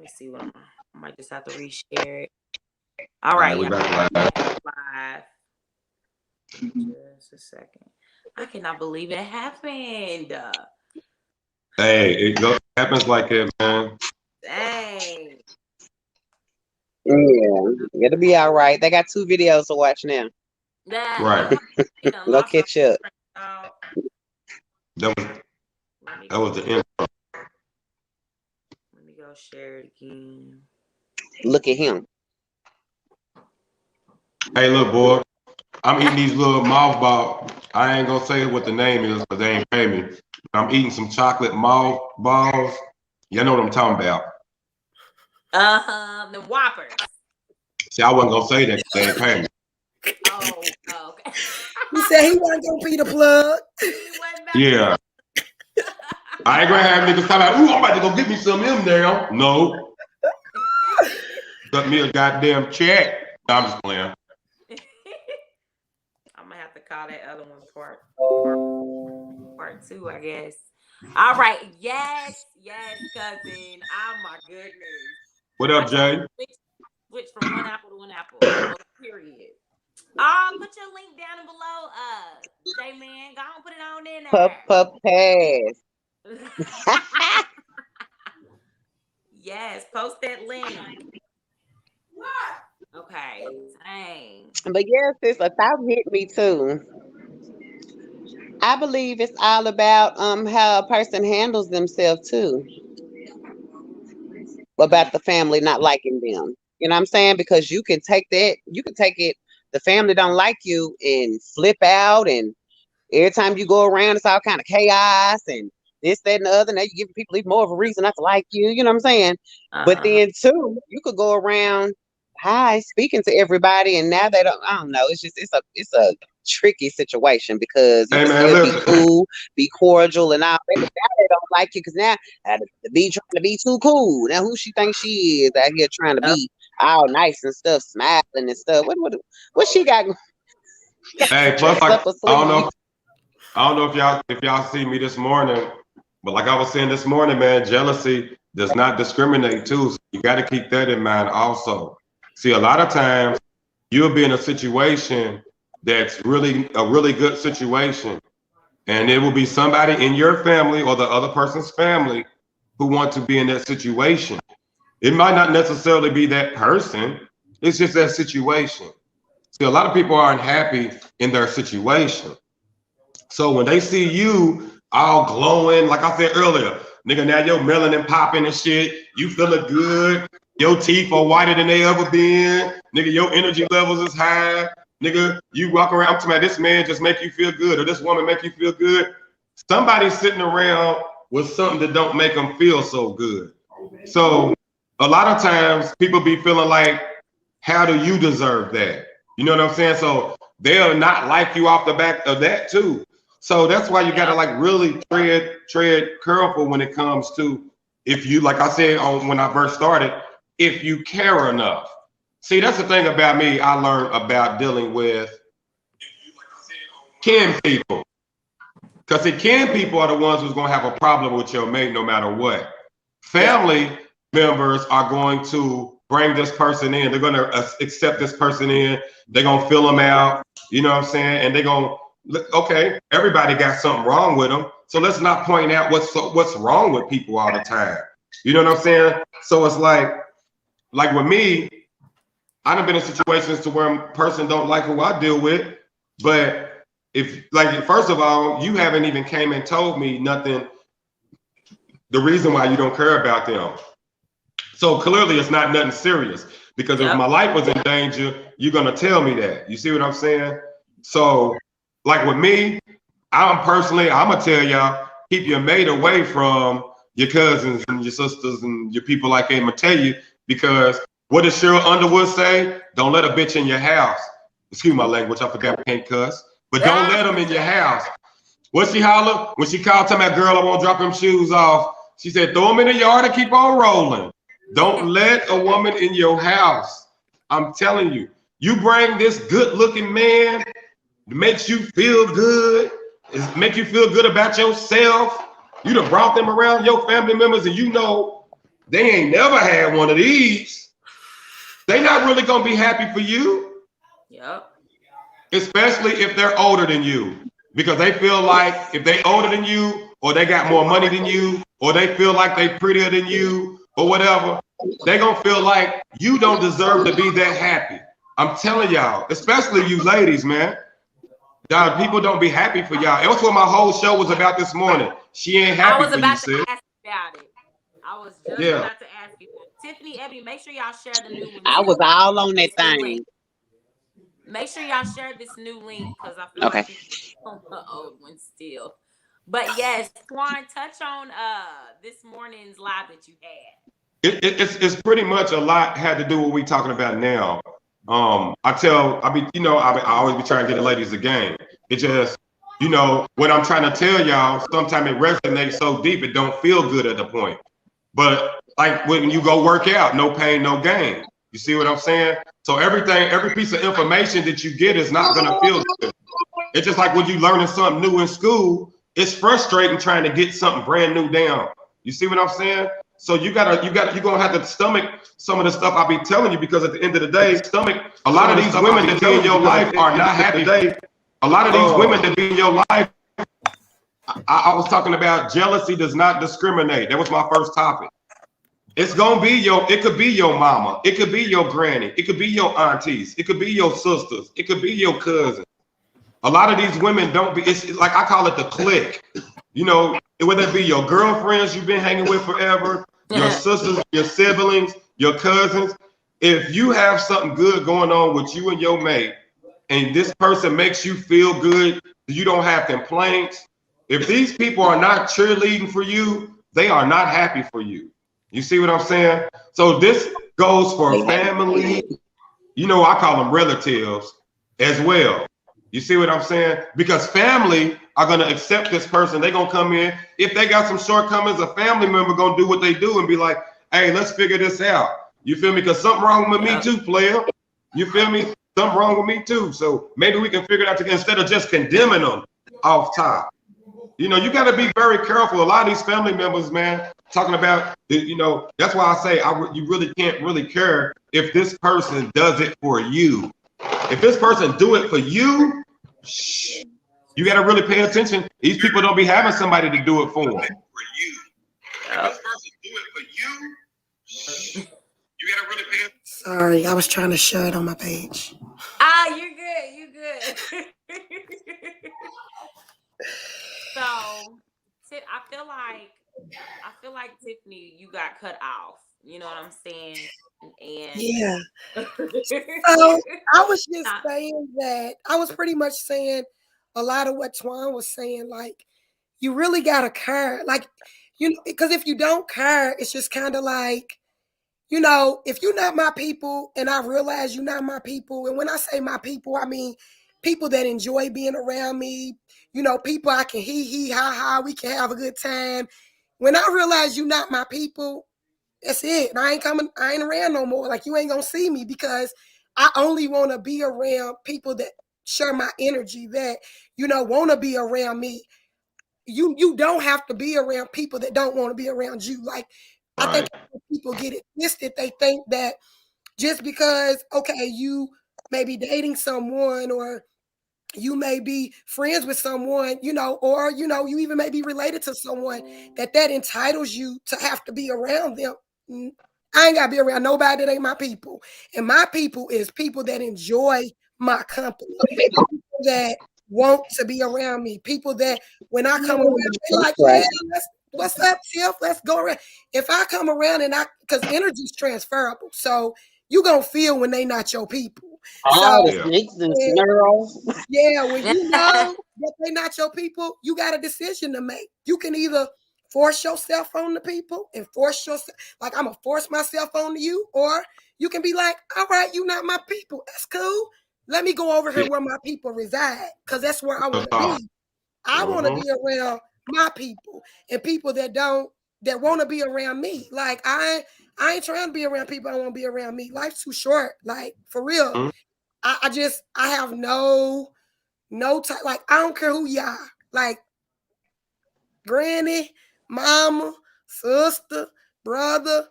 me see what I might just have to reshare it. All All right, right, we y'all. back Live. Just a second. I cannot believe it happened. Hey, it happens like that, man. Dang. Yeah, it'll be all right. They got 2 videos to watch now. Right. Go catch up. That was the intro. Let me go share it again. Look at him. Hey, little boy, I'm eating these little mouth balls. I ain't gonna say what the name is because they ain't pay me. I'm eating some chocolate mouth balls. Y'all know what I'm talking about. The Whoppers. See, I wasn't gonna say that because they ain't pay me. Oh, okay. He said he wasn't gonna be the plug. Yeah. I ain't gonna have niggas talking about, ooh, I'm about to go get me some of them now. No. Got me a goddamn check. No, I'm just playing. I'm gonna have to call that other one part 2, I guess. All right. Yes, cousin. Oh my goodness. What up, Jay? Switch from one apple to one apple. Period. Put your link down below. J Man, go on, put it on in there. Pass. Yes, post that link. Okay. Dang. But yes, sis, a thought hit me too. I believe it's all about how a person handles themselves too. About the family not liking them. You know what I'm saying? Because you can take it, the family don't like you and flip out, and every time you go around it's all kind of chaos and this, that, and the other. Now you're giving people even more of a reason not to like you. You know what I'm saying? But then too, you could go around speaking to everybody, and now they don't. I don't know. It's a tricky situation because you can still be cool, be cordial, and all. But now they don't like you because now to be trying to be too cool. Now who she thinks she is out here trying to be all nice and stuff, smiling and stuff. What she got? Hey, plus I don't know if y'all see me this morning, but like I was saying this morning, man, jealousy does not discriminate too. So you got to keep that in mind also. See, a lot of times you'll be in a situation that's really a really good situation, and it will be somebody in your family or the other person's family who want to be in that situation. It might not necessarily be that person. It's just that situation. See, a lot of people aren't happy in their situation. So when they see you all glowing, like I said earlier, nigga, now your melanin popping and shit, you feeling good, your teeth are whiter than they ever been, nigga, your energy levels is high, nigga, you walk around, I'm talking about this man just make you feel good or this woman make you feel good. Somebody's sitting around with something that don't make them feel so good. So a lot of times people be feeling like, how do you deserve that? You know what I'm saying? So they'll not like you off the back of that too. So that's why you gotta like really tread careful when it comes to, if you, like I said when I first started, if you care enough. See, that's the thing about me. I learned about dealing with kin people, because the kin people are the ones who's gonna have a problem with your mate no matter what. Family members are going to bring this person in. They're gonna accept this person in. They're gonna fill them out. You know what I'm saying? And they're gonna, okay, everybody got something wrong with them. So let's not point out what's wrong with people all the time. You know what I'm saying? So it's like with me, I done been in situations to where a person don't like who I deal with, but if, like, first of all, you haven't even came and told me nothing, the reason why you don't care about them. So clearly it's not nothing serious, because if my life was in danger, you're gonna tell me that. You see what I'm saying? So like with me, I'm gonna tell y'all, keep your mate away from your cousins and your sisters and your people like I'm gonna tell you, because what does Cheryl Underwood say? Don't let a bitch in your house. Excuse my language, I forgot I can't cuss. But don't let them in your house. What she holler? When she called to my girl, I won't drop them shoes off. She said, throw them in the yard and keep on rolling. Don't let a woman in your house. I'm telling you, you bring this good looking man, makes you feel good, make you feel good about yourself. You done brought them around your family members, and you know they ain't never had one of these. They not really gonna be happy for you. Yep. Especially if they're older than you, because they feel like if they older than you, or they got more money than you, or they feel like they prettier than you, or whatever, they gonna feel like you don't deserve to be that happy. I'm telling y'all, especially you ladies, man. Y'all, people don't be happy for y'all. That's what my whole show was about this morning. She ain't happy I was for about you, to sis. ask about it. I was just Yeah. about to ask you. Tiffany, Ebony, make sure y'all share the new one. I was all on that New thing. link. Make sure y'all share this new link because I feel Okay. like people on the old one still. But yes, Twan, touch on this morning's live that you had. It's pretty much a lot had to do with what we talking about now. I always be trying to get the ladies a game. It just, what I'm trying to tell y'all, sometimes it resonates so deep it don't feel good at the point. But like when you go work out, no pain, no gain. You see what I'm saying? So every piece of information that you get is not gonna feel good. It's just like when you learning something new in school, it's frustrating trying to get something brand new down. You see what I'm saying? So you're gonna have to stomach some of the stuff I'll be telling you, because at the end of the day, a lot of these women that be in your life are not happy. A lot of these women that be in your life, I was talking about jealousy does not discriminate. That was my first topic. It could be your mama, it could be your granny, it could be your aunties, it could be your sisters, it could be your cousins. A lot of these women it's like, I call it the clique. Whether it be your girlfriends you've been hanging with forever, your sisters, your siblings, your cousins. If you have something good going on with you and your mate, and this person makes you feel good, you don't have complaints. If these people are not cheerleading for you, they are not happy for you. You see what I'm saying? So this goes for family. I call them relatives as well. You see what I'm saying? Because family are going to accept this person. They're going to come in. If they got some shortcomings, a family member going to do what they do and be like, hey, let's figure this out. You feel me? Because something wrong with me too, player. You feel me? Something wrong with me too. So maybe we can figure it out together instead of just condemning them off top. You got to be very careful. A lot of these family members, man, talking about, that's why I say you really can't really care if this person does it for you. If this person do it for you, you got to really pay attention. These people don't be having somebody to do it for them. If this person do it for you, you got to really pay attention. Sorry, I was trying to share it on my page. You're good. You're good. So, I feel like Tiffany, you got cut off. You know what I'm saying? And Yeah. So I was just saying that I was pretty much saying a lot of what Twan was saying. Like, you really gotta care. Like, because if you don't care, it's just kind of like, if you're not my people, and I realize you're not my people, and when I say my people, I mean people that enjoy being around me, people I can hee ha ha, we can have a good time. When I realize you're not my people, that's it. And I ain't around no more. Like, you ain't gonna see me, because I only want to be around people that share my energy, that, want to be around me. You don't have to be around people that don't want to be around you. Like, I think people get it twisted. They think that just because, okay, you may be dating someone, or you may be friends with someone, or, you even may be related to someone, that entitles you to have to be around them. I ain't got to be around nobody that ain't my people. And my people is people that enjoy my company, people that want to be around me, people that when I come around, they're like, yeah, what's up, Tiff? Let's go around. If I come around because energy is transferable. So you going to feel when they not your people. The snakes and squirrels. Yeah, when you know that they not your people, you got a decision to make. You can either force yourself on the people and force yourself, like, I'm going to force myself on you, or you can be like, all right, you not my people. That's cool. Let me go over here where my people reside, because that's where I want to be. I want to be around my people, and people that want to be around me. Like, I ain't trying to be around people that want to be around me. Life's too short. Like, for real. I have no time. Like, I don't care who you are. Like, granny, mama, sister, brother,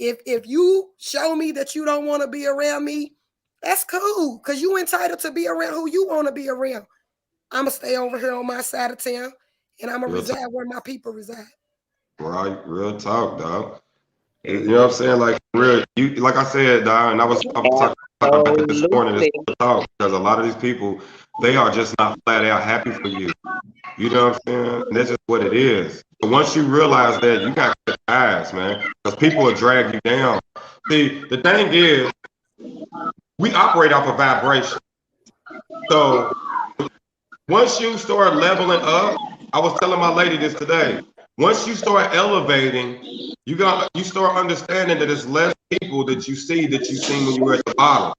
if you show me that you don't want to be around me, that's cool, because you entitled to be around who you want to be around. I'm going to stay over here on my side of town, and I'm going to reside where my people reside. Right, real talk, dog. You know what I'm saying? Like real, you like I said, dog, and I was talking about that this morning. This talk, because a lot of these people, they are just not flat out happy for you. You know what I'm saying? And that's just what it is. But once you realize that, you got to cut man, because people will drag you down. See, the thing is, we operate off of vibration. So once you start leveling up, I was telling my lady this today. Once you start elevating, you start understanding that it's less people that you see when you were at the bottom.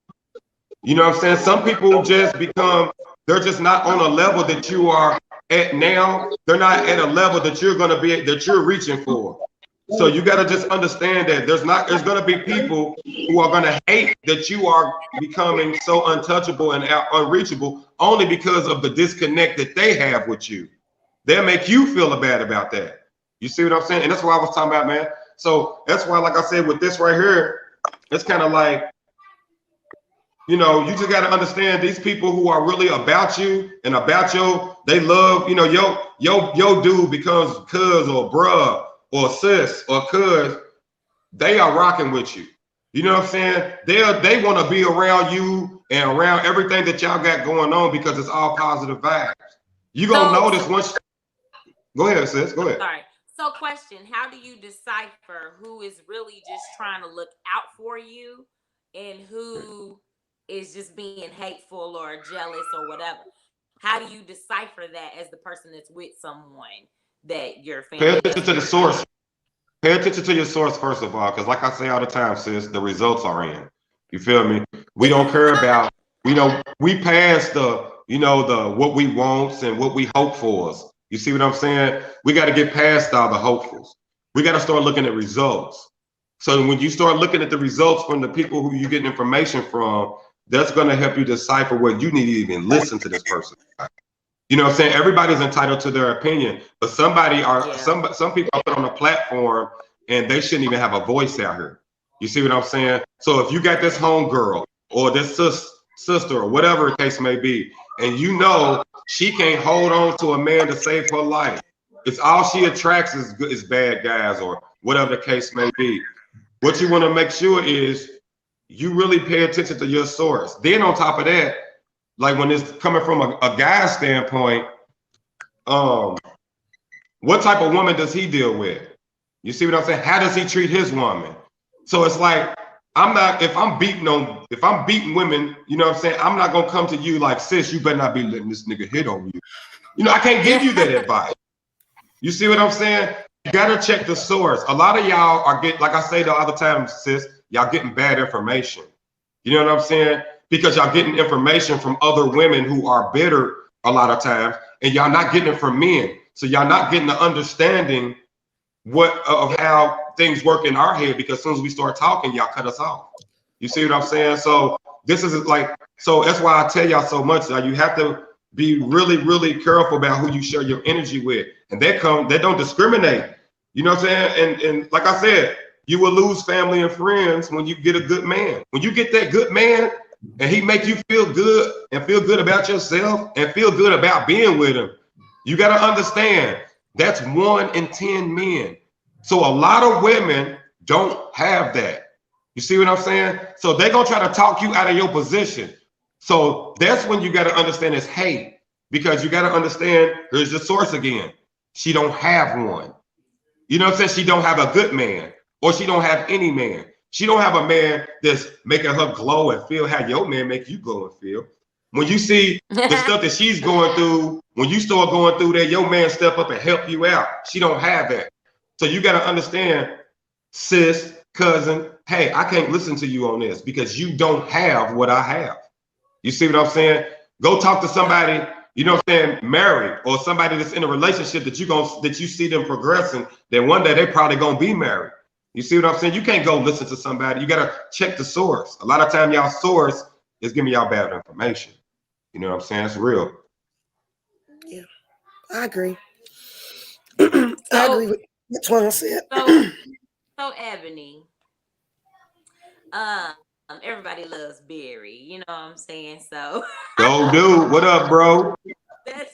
You know what I'm saying? Some people just they're just not on a level that you are at now. They're not at a level that you're reaching for. So you got to just understand that there's going to be people who are going to hate that you are becoming so untouchable and unreachable only because of the disconnect that they have with you. They'll make you feel bad about that. You see what I'm saying? And that's what I was talking about, man. So that's why, like I said, with this right here, it's kind of like, you know, you just got to understand these people who are really about you and about they love, you know, yo dude becomes cuz or bruh or sis or cuz, they are rocking with you. You know what I'm saying? They want to be around you and around everything that y'all got going on because it's all positive vibes. You gonna notice once. Go ahead, sis. Go ahead. Sorry. So, question: how do you decipher who is really just trying to look out for you and who is just being hateful or jealous or whatever? How do you decipher that as the person that's with someone that your family? Pay attention to the source. Pay attention to your source first of all, because like I say all the time, sis, the results are in. You feel me? We don't care about, we passed what we want and what we hope for. You see what I'm saying? We got to get past all the hopefuls. We got to start looking at results. So when you start looking at the results from the people who you get information from, that's going to help you decipher whether you need to even listen to this person. You know what I'm saying? Everybody's entitled to their opinion, but some people are put on a platform and they shouldn't even have a voice out here. You see what I'm saying? So if you got this homegirl or this sister or whatever the case may be, and you know she can't hold on to a man to save her life, it's all she attracts is bad guys or whatever the case may be. What you want to make sure is you really pay attention to your source. Then on top of that, like when it's coming from a guy standpoint, what type of woman does he deal with? You see what I'm saying? How does he treat his woman? So it's like, if I'm beating women, you know what I'm saying? I'm not going to come to you like, sis, you better not be letting this nigga hit on you. You know, I can't give you that advice. You see what I'm saying? You got to check the source. A lot of y'all are like I say the other time, sis, y'all getting bad information. You know what I'm saying? Because y'all getting information from other women who are bitter a lot of times, and y'all not getting it from men. So y'all not getting the understanding of how things work in our head, because as soon as we start talking, y'all cut us off. You see what I'm saying? So this is so that's why I tell y'all so much that you have to be really, really careful about who you share your energy with. And they don't discriminate. You know what I'm saying? And like I said, you will lose family and friends when you get a good man. When you get that good man and he make you feel good and feel good about yourself and feel good about being with him, you got to understand that's 1 in 10 men. So a lot of women don't have that. You see what I'm saying? So they're going to try to talk you out of your position. So that's when you got to understand it's hate, because you got to understand here's the source again. She don't have one. You know what I'm saying? She don't have a good man, or she don't have any man. She don't have a man that's making her glow and feel how your man make you glow and feel. When you see the stuff that she's going through, when you start going through that, your man step up and help you out. She don't have that. So you got to understand, sis, cousin, hey, I can't listen to you on this because you don't have what I have. You see what I'm saying? Go talk to somebody, you know what I'm saying, married, or somebody that's in a relationship that you see them progressing, then one day they probably gonna be married. You see what I'm saying? You can't go listen to somebody. You gotta check the source. A lot of time y'all source is giving y'all bad information. You know what I'm saying? It's real. Yeah, I agree. I agree with what Twan said. So Ebony, everybody loves Barry. You know what I'm saying? So Go, dude. What up, bro? that's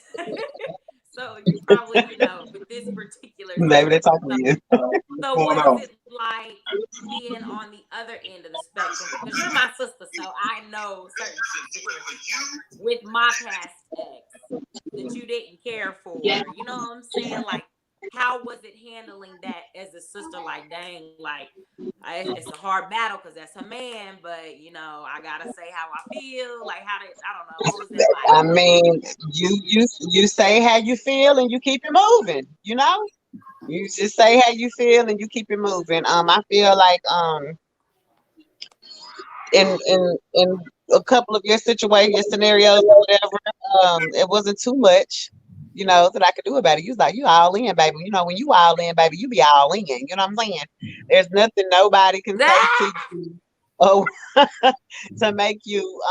so you probably, with this particular Maybe they're situation. talking to you. So What's what going is on? it like being on the other end of the spectrum? Because you're my sister, so I know certain situations with my past ex that you didn't care for. You know what I'm saying? Like, how was it handling that as a sister? Like, dang, like it's a hard battle because that's her man, but I gotta say how I feel. Like, I don't know, what was that I like? mean, you say how you feel and you keep it moving, you know? You just say how you feel and you keep it moving. I feel like in a couple of your situations, scenarios, or whatever, it wasn't too much, that I could do about it. You was like, you all in, baby. When you all in, baby, you be all in. You know what I'm saying? There's nothing nobody can say to you. Oh, to make you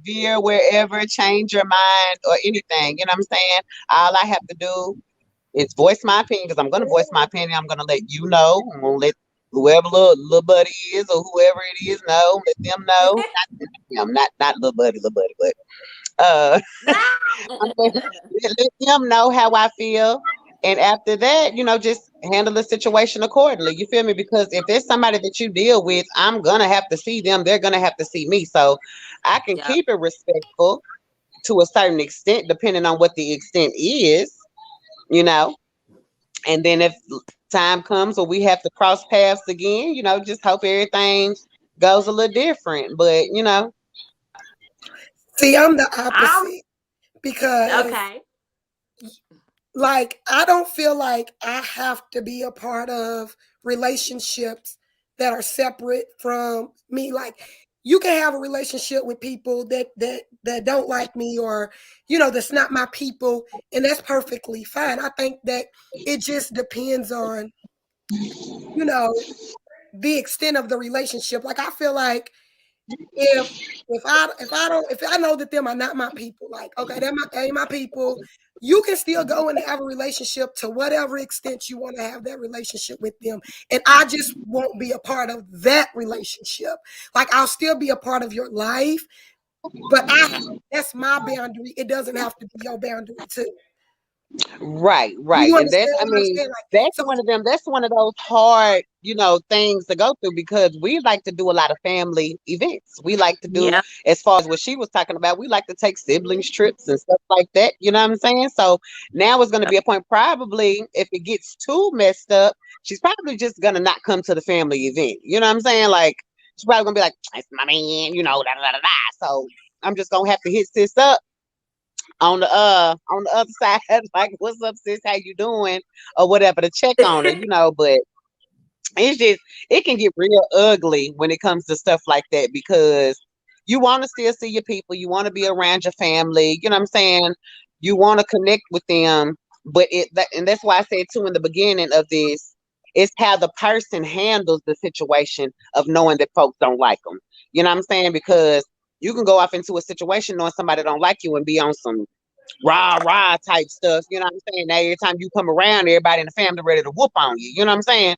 veer wherever, change your mind or anything. You know what I'm saying? All I have to do is voice my opinion because I'm gonna voice my opinion. I'm gonna let you know. I'm gonna let whoever little buddy is or whoever it is know. Let them know. Not little buddy, but let them know how I feel. And after that, just handle the situation accordingly. You feel me? Because if it's somebody that you deal with, I'm gonna have to see them. They're gonna have to see me. So I can Yep. keep it respectful to a certain extent, depending on what the extent is, you know. And then if time comes where we have to cross paths again, just hope everything goes a little different. But See, I'm the I'm opposite because, okay. like, I don't feel like I have to be a part of relationships that are separate from me. Like, you can have a relationship with people that don't like me, or that's not my people, and that's perfectly fine. I think that it just depends on you know the extent of the relationship. Like, I feel like if if I know that them are not my people, like, okay, they ain't my people, you can still go and have a relationship to whatever extent you want to have that relationship with them. And I just won't be a part of that relationship. Like, I'll still be a part of your life, but that's my boundary. It doesn't have to be your boundary too. right, Do right. you And understand what I'm saying? Like, so that's one of those hard, things to go through because we like to do a lot of family events. We like to do, Yeah. as far as what she was talking about, we like to take siblings trips and stuff like that. You know what I'm saying? So now it's going to be a point, probably, if it gets too messed up, she's probably just going to not come to the family event. You know what I'm saying? Like, she's probably going to be like, it's my man, da da da da da. So I'm just going to have to hit sis up on the other side, like, what's up, sis? How you doing? Or whatever, to check on her. But it's just, it can get real ugly when it comes to stuff like that because you want to still see your people, you want to be around your family, you know what I'm saying? You want to connect with them, but and that's why I said too in the beginning of this, it's how the person handles the situation of knowing that folks don't like them. You know what I'm saying? Because you can go off into a situation knowing somebody don't like you and be on some rah type stuff. You know what I'm saying? Now every time you come around, everybody in the family ready to whoop on you. You know what I'm saying?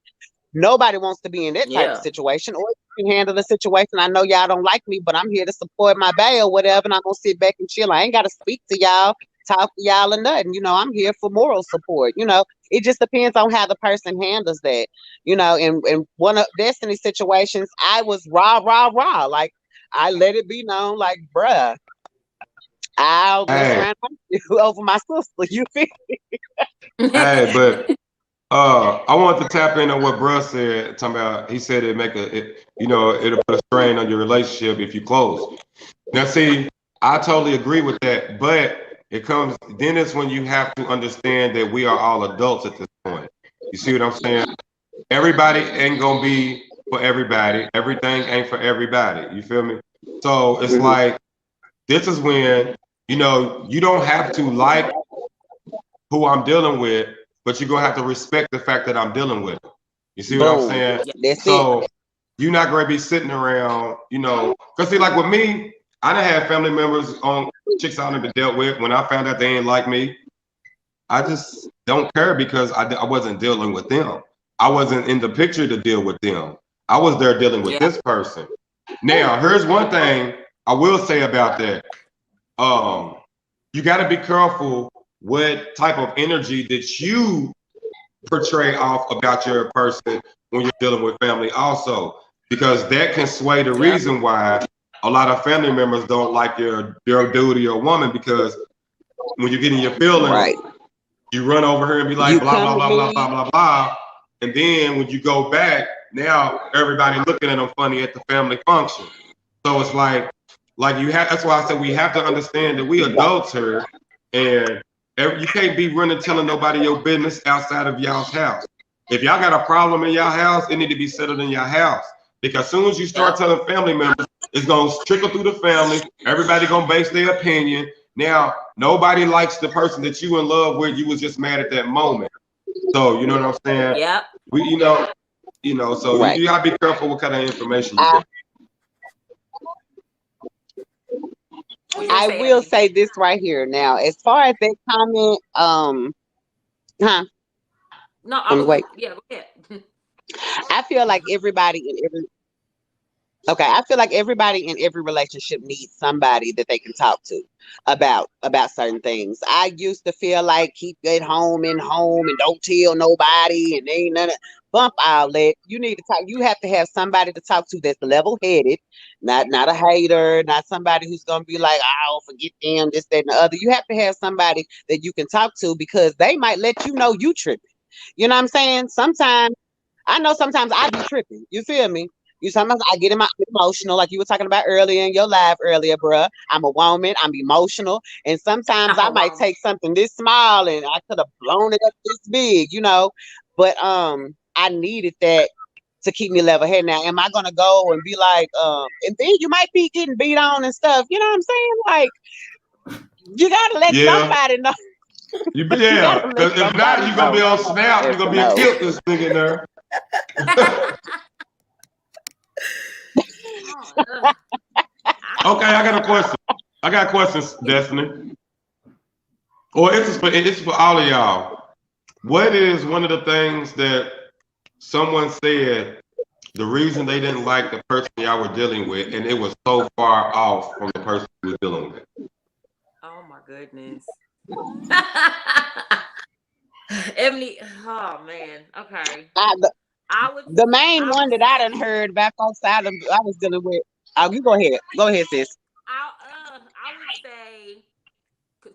Nobody wants to be in that type of Yeah. situation. Or you can handle the situation. I know y'all don't like me, but I'm here to support my bae or whatever, and I'm gonna sit back and chill. I ain't gotta speak to y'all, talk to y'all or nothing. I'm here for moral support. It just depends on how the person handles that. And one of Destiny's situations, I was rah. Like, I let it be known, like, bruh, I'll mess Hey, around with you over my sister. You feel hey, but I wanted to tap in on what Bruh said. Talking about, he said it'll put a strain on your relationship if you close. Now, see, I totally agree with that, but then it's when you have to understand that we are all adults at this point. You see what I'm saying? Everybody ain't gonna be for everybody. Everything ain't for everybody. You feel me? So it's like, this is when, you don't have to like who I'm dealing with, but you're gonna have to respect the fact that I'm dealing with them. You see what I'm boom. saying? That's it. So you're not gonna be sitting around, because see, like with me, I done had family members on chicks I done been dealt with. When I found out they ain't like me, I just don't care because I wasn't dealing with them. I wasn't in the picture to deal with them. I was there dealing with Yeah. this person. Now, here's one thing I will say about that. You got to be careful what type of energy that you portray off about your person when you're dealing with family also, because that can sway the reason why a lot of family members don't like your dude or your woman, because when you're getting your feelings, Right. you run over here and be like, You blah, blah, come blah, to blah, me. blah, blah, blah. And then when you go back, now everybody looking at them funny at the family function. So it's like you have, that's why I said we have to understand that we adults here, and you can't be running telling nobody your business outside of y'all's house. If y'all got a problem in y'all house, it need to be settled in your house. Because as soon as you start telling family members, it's gonna trickle through the family. Everybody gonna base their opinion. Now, nobody likes the person that you in love with. You was just mad at that moment. So you know what I'm saying? Yep. You know. So Right. you gotta be careful what kind of information you get. I will say this right here now. As far as that comment, No, I was wait. Yeah, go ahead. I feel like everybody in every relationship needs somebody that they can talk to about certain things. I used to feel like keep it home and don't tell nobody and ain't none of bump outlet. You need to talk. You have to have somebody to talk to that's level-headed, not a hater, not somebody who's gonna be like, oh, forget them, this, that, and the other. You have to have somebody that you can talk to, because they might let you know you tripping. You know what I'm saying? Sometimes I be tripping. You feel me? Sometimes I get emotional, like you were talking about earlier in your live earlier, bruh. I'm a woman. I'm emotional, and sometimes I might take something this small and I could have blown it up this big, you know. But I needed that to keep me level headed. Now, am I gonna go and be like, and then you might be getting beat on and stuff? You know what I'm saying? Like, you gotta let somebody know. Because if not, you're gonna be on Snap. You're gonna be killed this thing in there. Okay, I got a question, Destiny. Or it's for all of y'all. What is one of the things that someone said the reason they didn't like the person y'all were dealing with, and it was so far off from the person you were dealing with? Oh my goodness. Emily, oh man. Okay. The main one that I done heard back outside of I was dealing with. You go ahead. Go ahead, sis. I would say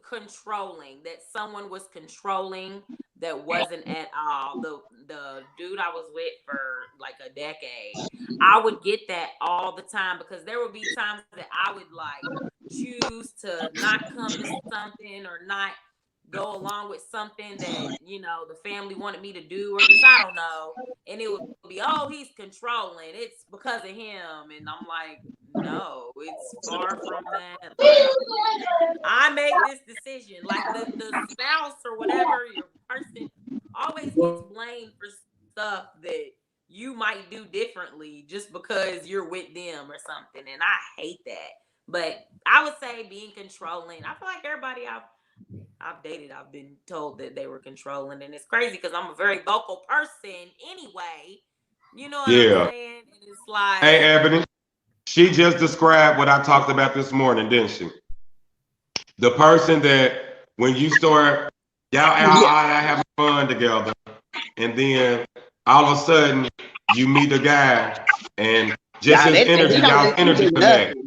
controlling. That someone was controlling. That wasn't at all the dude I was with for like a decade. I would get that all the time, because there would be times that I would like choose to not come to something or not go along with something that, you know, the family wanted me to do, or just, I don't know. And it would be, oh, he's controlling. It's because of him. And I'm like, no, it's far from that. Like, I made this decision. Like the spouse or whatever, your person always gets blamed for stuff that you might do differently just because you're with them or something. And I hate that. But I would say being controlling. I feel like everybody I've dated, I've been told that they were controlling, and it's crazy because I'm a very vocal person anyway. You know what I'm saying? And it's like, hey, Ebony, she just described what I talked about this morning, didn't she? The person that when you start y'all having fun together, and then all of a sudden you meet a guy and just his energy, y'all's energy connect.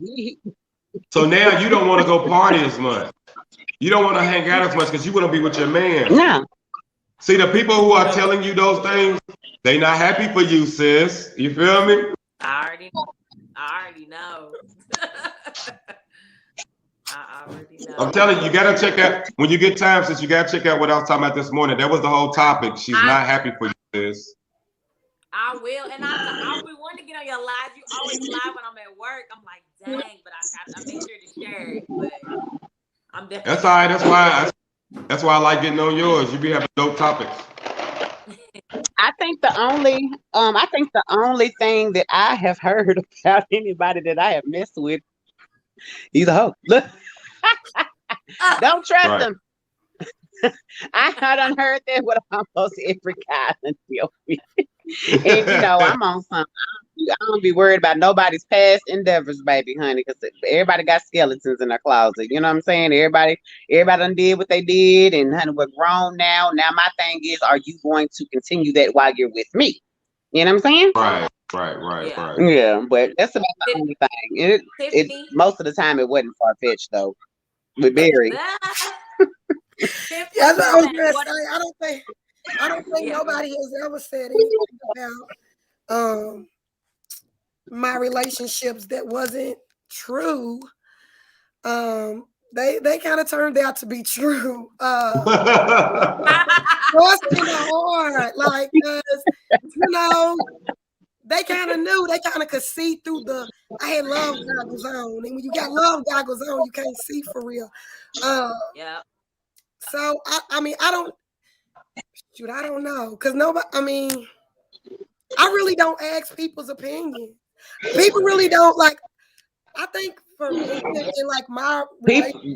So now you don't want to go party as much. You don't want to hang out as much because you want to be with your man. No. See, the people who are telling you those things, they not happy for you, sis. You feel me? I already know. I already know. I'm telling you, you got to check out, when you get time, sis, you got to check out what I was talking about this morning. That was the whole topic. She's not happy for you, sis. I will, and I will want to get on your live. You always live when I'm at work. I'm like, dang, but I make sure to share it. But I'm definitely. That's all right. That's why I like getting on yours. You be having dope topics. I think the only thing that I have heard about anybody that I have messed with, he's a hoe. Look, don't trust him. I done heard that with almost every guy until me. And you know, I'm on something. don't be worried about nobody's past endeavors, baby, honey, because everybody got skeletons in their closet. You know what I'm saying? Everybody done did what they did, and honey, we're grown now. Now my thing is, are you going to continue that while you're with me? You know what I'm saying? Right. Yeah, but that's about the only thing. It Tiffany. most of the time it wasn't far fetched though. With Barry. Tiffany, That's what I was gonna what- say. I don't think Yeah. nobody has ever said anything about my relationships that wasn't true. They kind of turned out to be true. What's in the heart? Like, 'cause, you know, they kind of knew, they kind of could see through I had love goggles on. And when you got love goggles on, you can't see for real. Yeah. So I mean, I don't know. Cause nobody, I mean, I really don't ask people's opinion. People really don't like, I think for me, in like my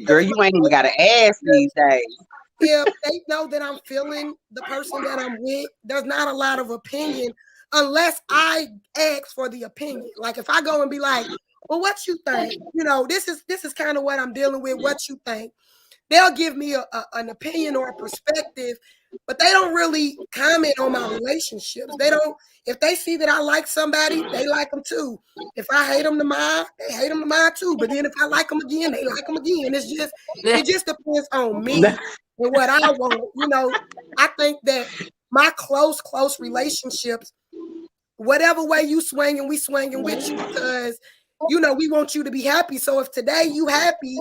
Girl, you ain't even gotta ask these days. if they know that I'm feeling the person that I'm with, there's not a lot of opinion unless I ask for the opinion. Like if I go and be like, well, what you think? You know, this is kind of what I'm dealing with. What you think? They'll give me an opinion or a perspective, but they don't really comment on my relationships. They don't. If they see that I like somebody, they like them too. If I hate them tomorrow, they hate them tomorrow too. But then if I like them again, they like them again. It just depends on me and what I want. You know, I think that my close relationships, whatever way you swinging, we swinging with you because, you know, we want you to be happy. So if today you happy,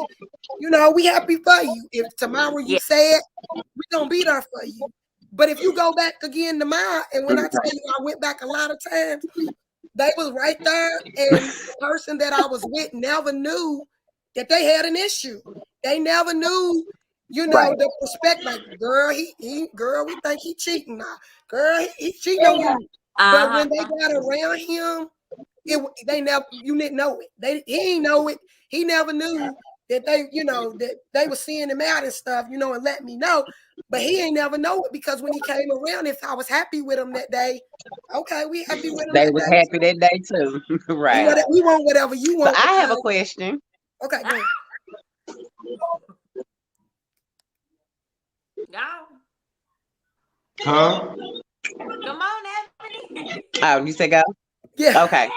you know, we happy for you. If tomorrow you sad, we gonna be there for you. But if you go back again tomorrow, and when I tell you I went back a lot of times, they was right there, and the person that I was with never knew that they had an issue. They never knew, you know, the perspective. Like, girl, girl, we think he cheating now. Girl, he cheating on you. But when they got around him, you didn't know it. He didn't know it. He never knew that they, you know, that they were seeing him out and stuff, you know, and let me know. But he ain't never know it because when he came around, if I was happy with him that day, okay, we happy with him. They was happy that day too. Right. We want whatever you want. So I have a question. Okay, go ahead. Go. Huh? Come on, Ebony. Oh, you say go? Yeah. Okay.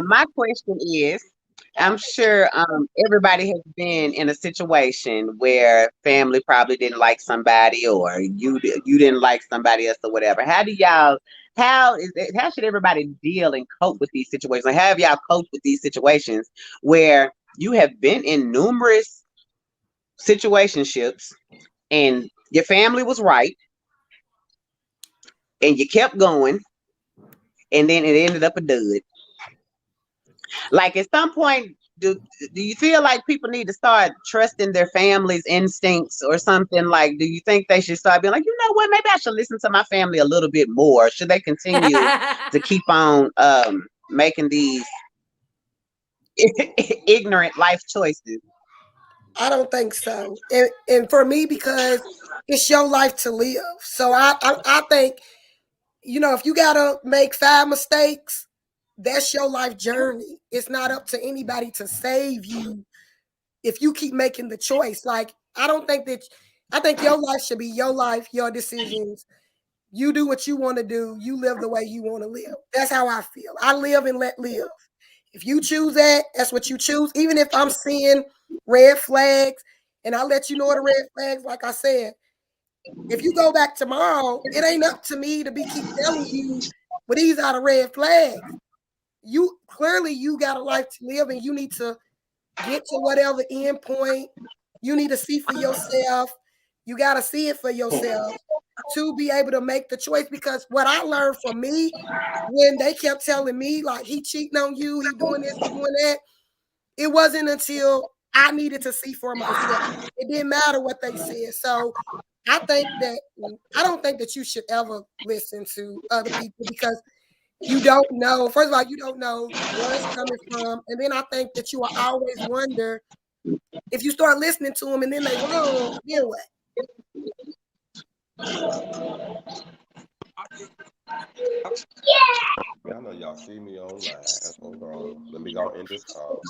My question is, I'm sure everybody has been in a situation where family probably didn't like somebody, or you didn't like somebody else, or whatever. How should everybody deal and cope with these situations? Like, how have y'all coped with these situations where you have been in numerous situationships and your family was right and you kept going and then it ended up a dud? Like, at some point, do you feel like people need to start trusting their family's instincts or something? Like, do you think they should start being like, you know what, maybe I should listen to my family a little bit more? Should they continue to keep on making these ignorant life choices? I don't think so. And for me, because it's your life to live. So I think, you know, if you gotta make 5 mistakes, that's your life journey. It's not up to anybody to save you if you keep making the choice. Like, I think your life should be your life, your decisions. You do what you want to do. You live the way you want to live. That's how I feel. I live and let live. If you choose that, that's what you choose. Even if I'm seeing red flags and I let you know the red flags, like I said, if you go back tomorrow, it ain't up to me to keep telling you, well, these are the red flags. You got a life to live, and you need to get to whatever end point you need to see for yourself. You got to see it for yourself to be able to make the choice. Because what I learned from me, when they kept telling me like, he cheating on you, he doing this, he doing that, it wasn't until I needed to see for myself. It didn't matter what they said. So I don't think that you should ever listen to other people, because you don't know. First of all, you don't know where it's coming from. And then I think that you will always wonder, if you start listening to them and then they wrong, then what? I know y'all see me online. That's what's wrong. Let me go end this call.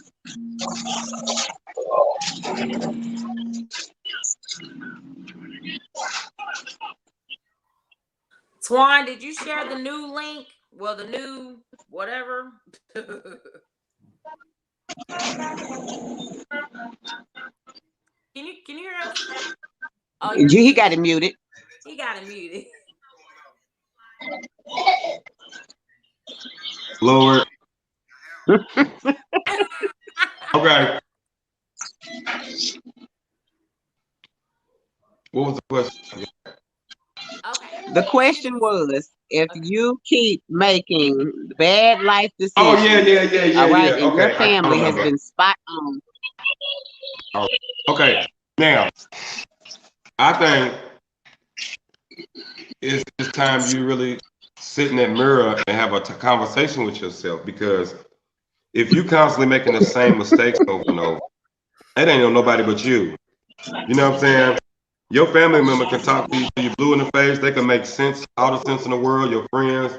Twan, did you share the new link? Well, the new whatever. Can you hear us? Oh, He got it muted. He got it muted. Lord. Okay. What was the question? Okay. The question was, if you keep making bad life decisions, oh yeah. all right, Okay, and your family has been spot on. Okay, now I think it's time you really sit in that mirror and have a conversation with yourself, because if you constantly making the same mistakes over and over, it ain't on nobody but you. You know what I'm saying? Your family member can talk to you till you blue in the face. They can make sense, all the sense in the world, your friends.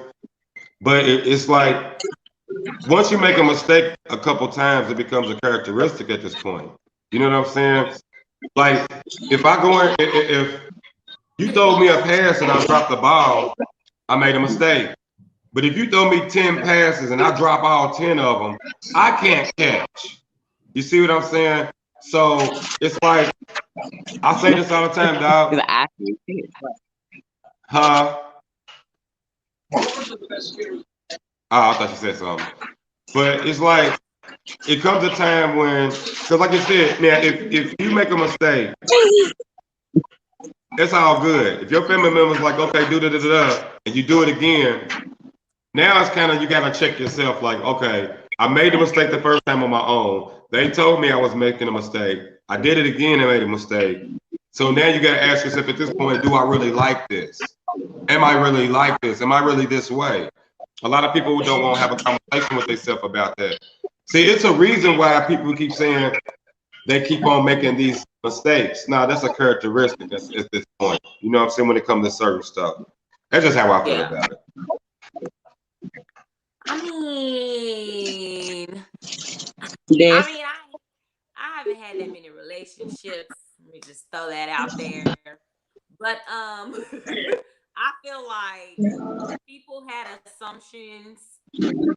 But it's like, once you make a mistake a couple times, it becomes a characteristic at this point. You know what I'm saying? Like, if I go in, if you throw me a pass and I drop the ball, I made a mistake. But if you throw me 10 passes and I drop all 10 of them, I can't catch. You see what I'm saying? So it's like, I say this all the time, dog. Huh? Oh, I thought you said something. But it's like, it comes a time when, because like I said, now if you make a mistake, it's all good. If your family member's like, okay, do da, and you do it again, now it's kind of, you got to check yourself like, okay, I made the mistake the first time on my own. They told me I was making a mistake. I did it again and made a mistake. So now you got to ask yourself at this point, do I really like this? Am I really like this? Am I really this way? A lot of people don't want to have a conversation with themselves about that. See, it's a reason why people keep saying they keep on making these mistakes. Now, that's a characteristic at this point. You know what I'm saying? When it comes to certain stuff. That's just how I feel about it. I mean, Yes. I haven't had that many relationships. Let me just throw that out there. But I feel like people had assumptions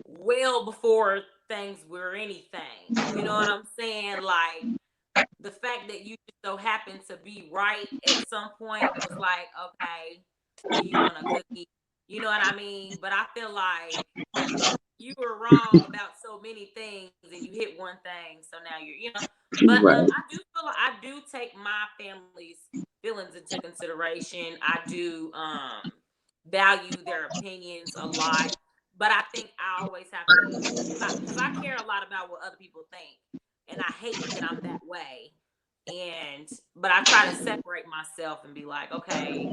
well before things were anything. You know what I'm saying? Like, the fact that you just so happen to be right at some point was like, okay, do you want a cookie? You know what I mean? But I feel like you were wrong about so many things and you hit one thing, so now you're. But Right. I do feel like I do take my family's feelings into consideration. I do value their opinions a lot, but I think I always have to, because I care a lot about what other people think, and I hate that I'm that way. But I try to separate myself and be like, okay,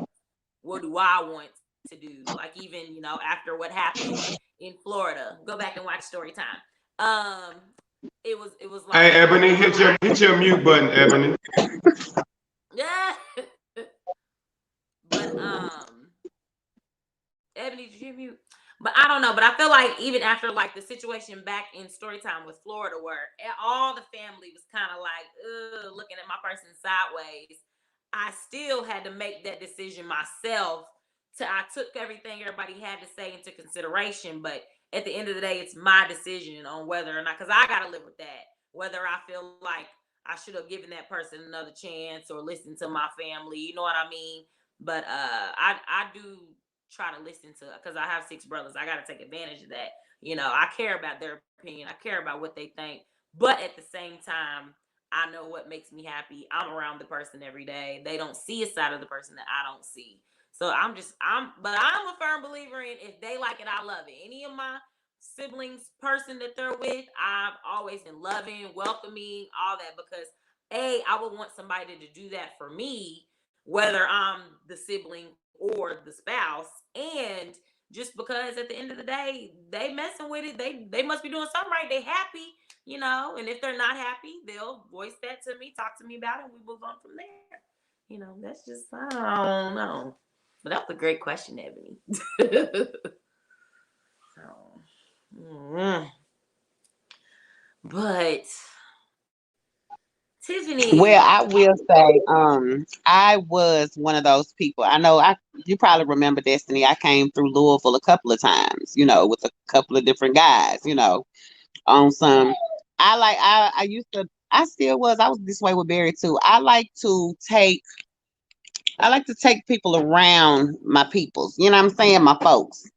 what do I want to do? Like, even after what happened in Florida, go back and watch story time. It was like, hey, Ebony, hit your mute button, Ebony. Yeah. But Ebony, did you mute? But I don't know. But I feel like even after like the situation back in Storytime with Florida, where all the family was kind of like looking at my person sideways, I still had to make that decision myself. I took everything everybody had to say into consideration, but at the end of the day, it's my decision on whether or not, because I got to live with that. Whether I feel like I should have given that person another chance or listened to my family, you know what I mean? But I do try to listen to, because I have 6 brothers. I got to take advantage of that. I care about their opinion. I care about what they think. But at the same time, I know what makes me happy. I'm around the person every day. They don't see a side of the person that I don't see. So I'm a firm believer in, if they like it, I love it. Any of my siblings, person that they're with, I've always been loving, welcoming, all that, because I would want somebody to do that for me, whether I'm the sibling or the spouse. And just because at the end of the day, they messing with it, they must be doing something right. They happy, and if they're not happy, they'll voice that to me, talk to me about it, and we move on from there. That's just, I don't know. That was a great question, Ebony. So, but Tiffany. Well, I will say, I was one of those people. I know you probably remember Destiny. I came through Louisville a couple of times, with a couple of different guys, on some. I used to, I was this way with Barry too. I like to take people around my peoples, you know what I'm saying? My folks.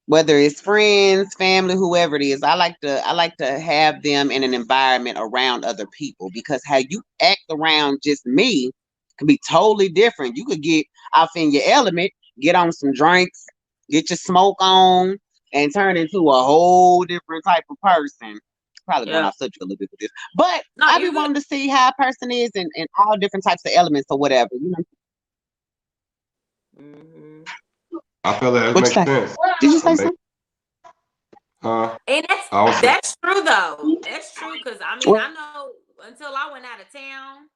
Whether it's friends, family, whoever it is, I like to have them in an environment around other people, because how you act around just me can be totally different. You could get off in your element, get on some drinks, get your smoke on, and turn into a whole different type of person. Probably going off subject a little bit with this, but I be wanting to see how a person is in all different types of elements or whatever, Mm-hmm. I feel that makes sense. Did you say something? And that's true though. That's true, because I know until I went out of town,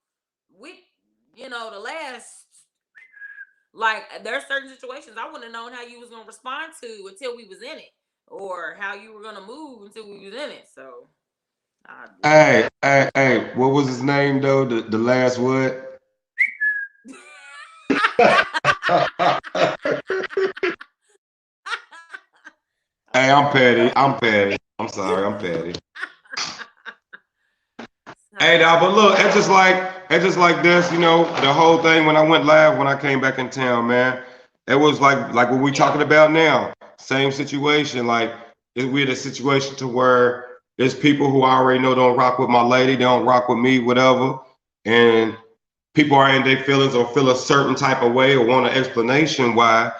the last, like, there's certain situations I wouldn't have known how you was gonna respond to until we was in it, or how you were gonna move until we was in it. So, hey, what was his name though? The last what? Hey, I'm petty. I'm sorry, I'm petty. Hey, now, but look, it's just like this, the whole thing when I went live, when I came back in town, man, it was like what we talking about now. Same situation. Like, we're in a situation to where there's people who I already know don't rock with my lady, they don't rock with me, whatever, and people are in their feelings or feel a certain type of way or want an explanation why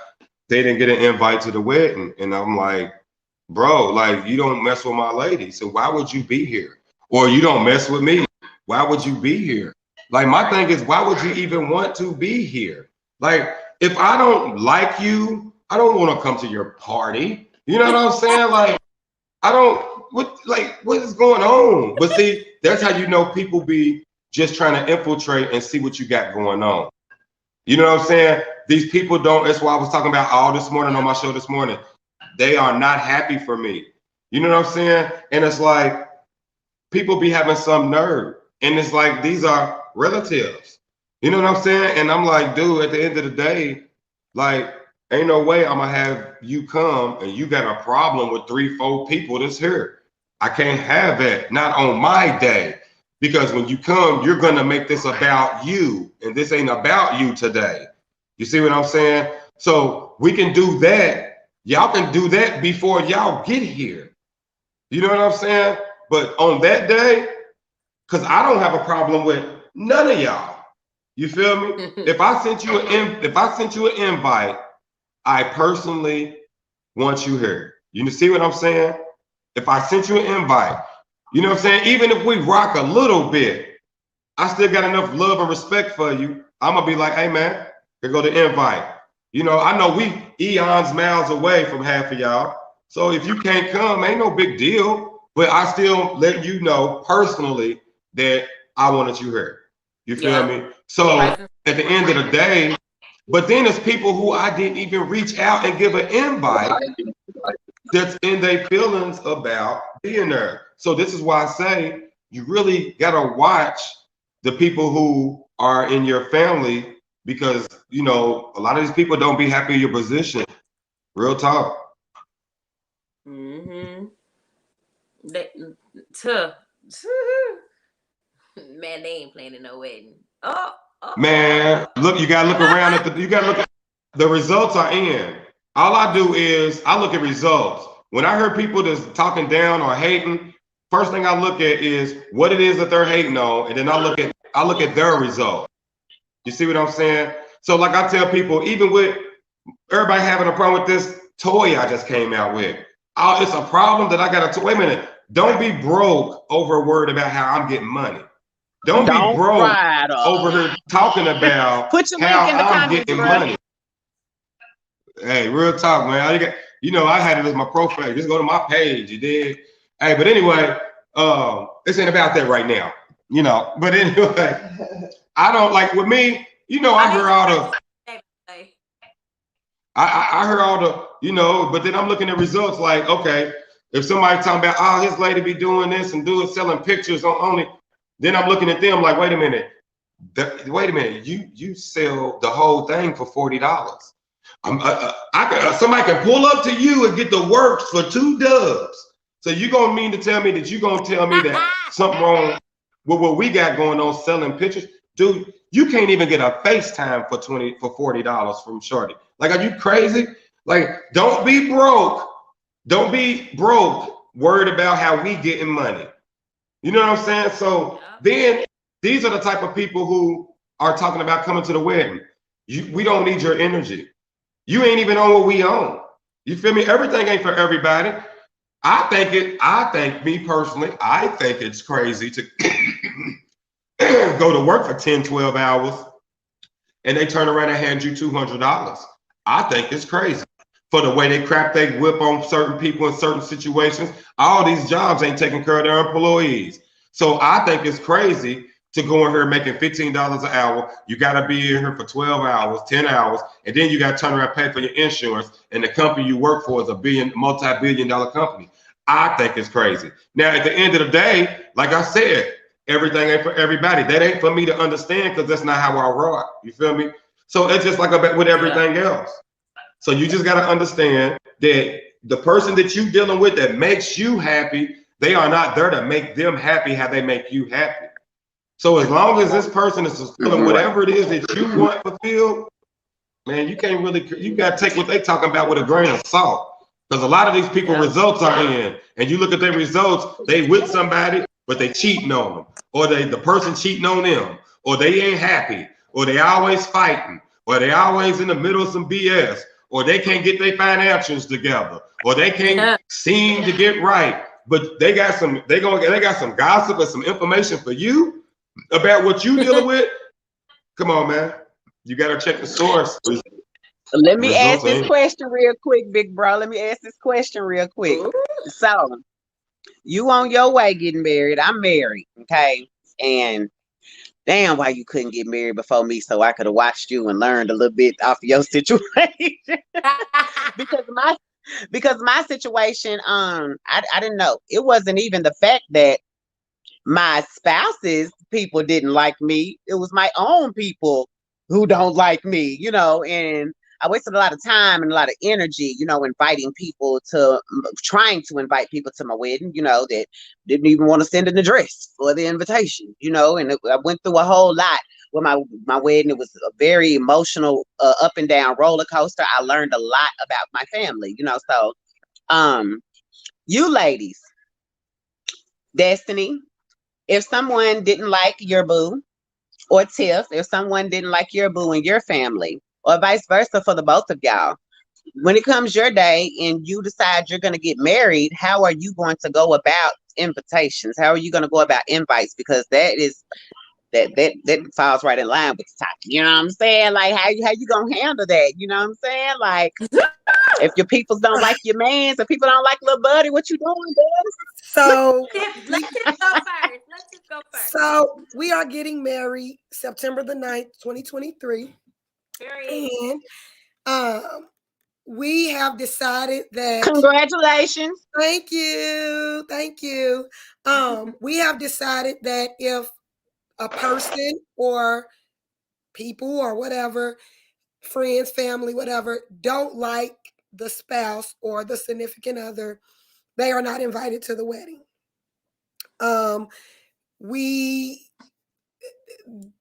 they didn't get an invite to the wedding, and I'm like, bro, like, you don't mess with my lady, so why would you be here? Or you don't mess with me, why would you be here? Like, my thing is, why would you even want to be here? Like, if I don't like you, I don't want to come to your party. You know what I'm saying? Like, what is going on? But see, that's how you know people be just trying to infiltrate and see what you got going on. You know what I'm saying? These people don't, that's why I was talking about all this morning on my show this morning. They are not happy for me. You know what I'm saying? And it's like, people be having some nerve. And it's like, these are relatives. You know what I'm saying? And I'm like, dude, at the end of the day, like, ain't no way I'm gonna have you come and you got a problem with 3-4 people that's here. I can't have that, not on my day. Because when you come, you're gonna make this about you. And this ain't about you today. You see what I'm saying? So we can do that. Y'all can do that before y'all get here. You know what I'm saying? But on that day, because I don't have a problem with none of y'all. You feel me? If I sent you an invite, I personally want you here. You see what I'm saying? If I sent you an invite, you know what I'm saying? Even if we rock a little bit, I still got enough love and respect for you. I'm gonna be like, hey man, here go the invite. I know we eons miles away from half of y'all. So if you can't come, ain't no big deal. But I still let you know personally that I wanted you here. You feel me? So at the end of the day, but then there's people who I didn't even reach out and give an invite that's in their feelings about being there. So this is why I say you really gotta watch the people who are in your family, because a lot of these people don't be happy in your position. Real talk. Mm-hmm. Man, they ain't planning no wedding. Man, look, you gotta look around at the results are in. All I do is I look at results. When I hear people that's talking down or hating, first thing I look at is what it is that they're hating on, and then I look at their result. You see what I'm saying? So like I tell people, even with everybody having a problem with this toy I just came out with, it's a problem that I got to wait a minute. Don't be broke over word about how I'm getting money. Don't be broke over here talking about how I'm getting money. Hey, real talk, man. I had it as my profile. Just go to my page. You did. Hey, but anyway, this ain't about that right now. But anyway, I don't like with me. I hear all the. I heard all the, but then I'm looking at results like, okay, if somebody talking about, oh, his lady be doing this and selling pictures on only, then I'm looking at them like, wait a minute, you sell the whole thing for $40. Somebody can pull up to you and get the works for $2. So you gonna mean to tell me that you gonna tell me that something wrong with what we got going on selling pictures? Dude, you can't even get a FaceTime for $40 from Shorty. Like, are you crazy? Like, don't be broke. Don't be broke, worried about how we getting money. You know what I'm saying? So then these are the type of people who are talking about coming to the wedding. We don't need your energy. You ain't even on what we own. You feel me? Everything ain't for everybody. I think me personally, I think it's crazy to go to work for 10, 12 hours and they turn around and hand you $200. I think it's crazy for the way they whip on certain people in certain situations. All these jobs ain't taking care of their employees. So I think it's crazy to go in here making $15 an hour. You got to be in here for 12 hours, 10 hours, and then you got to turn around and pay for your insurance. And the company you work for is a multi-billion-dollar company. I think it's crazy. Now, at the end of the day, like I said, everything ain't for everybody. That ain't for me to understand because that's not how I rock. You feel me? So it's just like with everything else. So you just got to understand that the person that you're dealing with that makes you happy, they are not there to make them happy how they make you happy. So as long as this person is fulfilling whatever it is that you want fulfilled, man, you got to take what they talking about with a grain of salt. Because a lot of these people results are in, and you look at their results, they with somebody, but they cheating on them, or the person cheating on them, or they ain't happy, or they always fighting, or they always in the middle of some BS, or they can't get their financials together, or they can't seem to get right. But they got some gossip and some information for you about what you dealing with. Come on, man. You got to check the source. Let me ask this question real quick, big bro. Let me ask this question real quick. So, you on your way getting married. I'm married, okay? And damn, why you couldn't get married before me so I could have watched you and learned a little bit off of your situation. because my situation, I didn't know. It wasn't even the fact that my spouse's people didn't like me. It was my own people who don't like me, and I wasted a lot of time and a lot of energy, trying to invite people to my wedding, that didn't even want to send an address for the invitation, and I went through a whole lot with my wedding. It was a very emotional, up and down roller coaster. I learned a lot about my family, so, you ladies, Destiny, if someone didn't like your boo, or Tiff, if someone didn't like your boo and your family, or vice versa for the both of y'all, when it comes your day and you decide you're going to get married, how are you going to go about invitations? How are you going to go about invites? Because that falls right in line with the topic. You know what I'm saying? Like, how you going to handle that? You know what I'm saying? Like, if your people don't like your mans, if people don't like little buddy, what you doing, Dad? So let's just go first. So we are getting married September the 9th, 2023. And we have decided that. Congratulations. Thank you. We have decided that if a person or people or whatever, friends, family, whatever, don't like the spouse or the significant other, they are not invited to the wedding.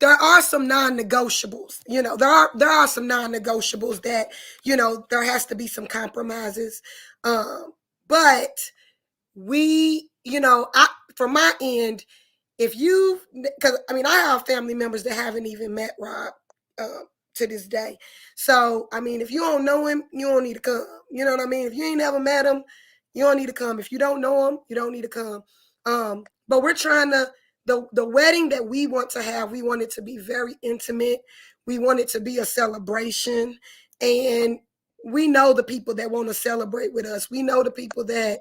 There are some non-negotiables, there are some non-negotiables that, there has to be some compromises. But we, from my end, because I have family members that haven't even met Rob to this day. So, if you don't know him, you don't need to come. You know what I mean? If you ain't never met him, you don't need to come. If you don't know him, you don't need to come. But we're trying to, the wedding that we want to have, we want it to be very intimate. We want it to be a celebration. And we know the people that want to celebrate with us. We know the people that,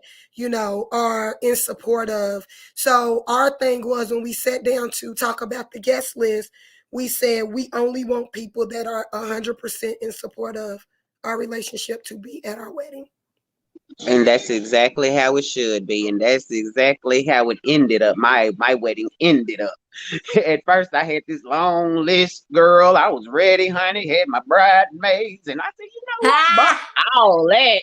are in support of. So our thing was, when we sat down to talk about the guest list, we said we only want people that are 100% in support of our relationship to be at our wedding. And that's exactly how it should be. And that's exactly how it ended up. My wedding ended up. At first, I had this long list, girl. I was ready, honey. Had my bridesmaids. And I said, you know what? But all that.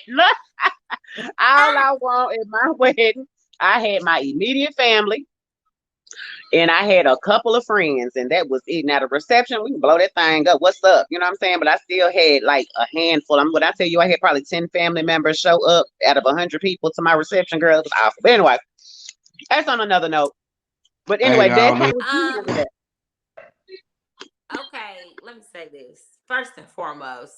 All I want at my wedding, I had my immediate family. And I had a couple of friends, and that was it. Now the reception, we can blow that thing up. What's up? You know what I'm saying? But I still had like a handful. When I tell you, I had probably 10 family members show up out of 100 people to my reception, girl. It was awful. But anyway, that's on another note. But anyway, Hey, y'all, Dad, how would you handle that? Okay, let me say this. First and foremost,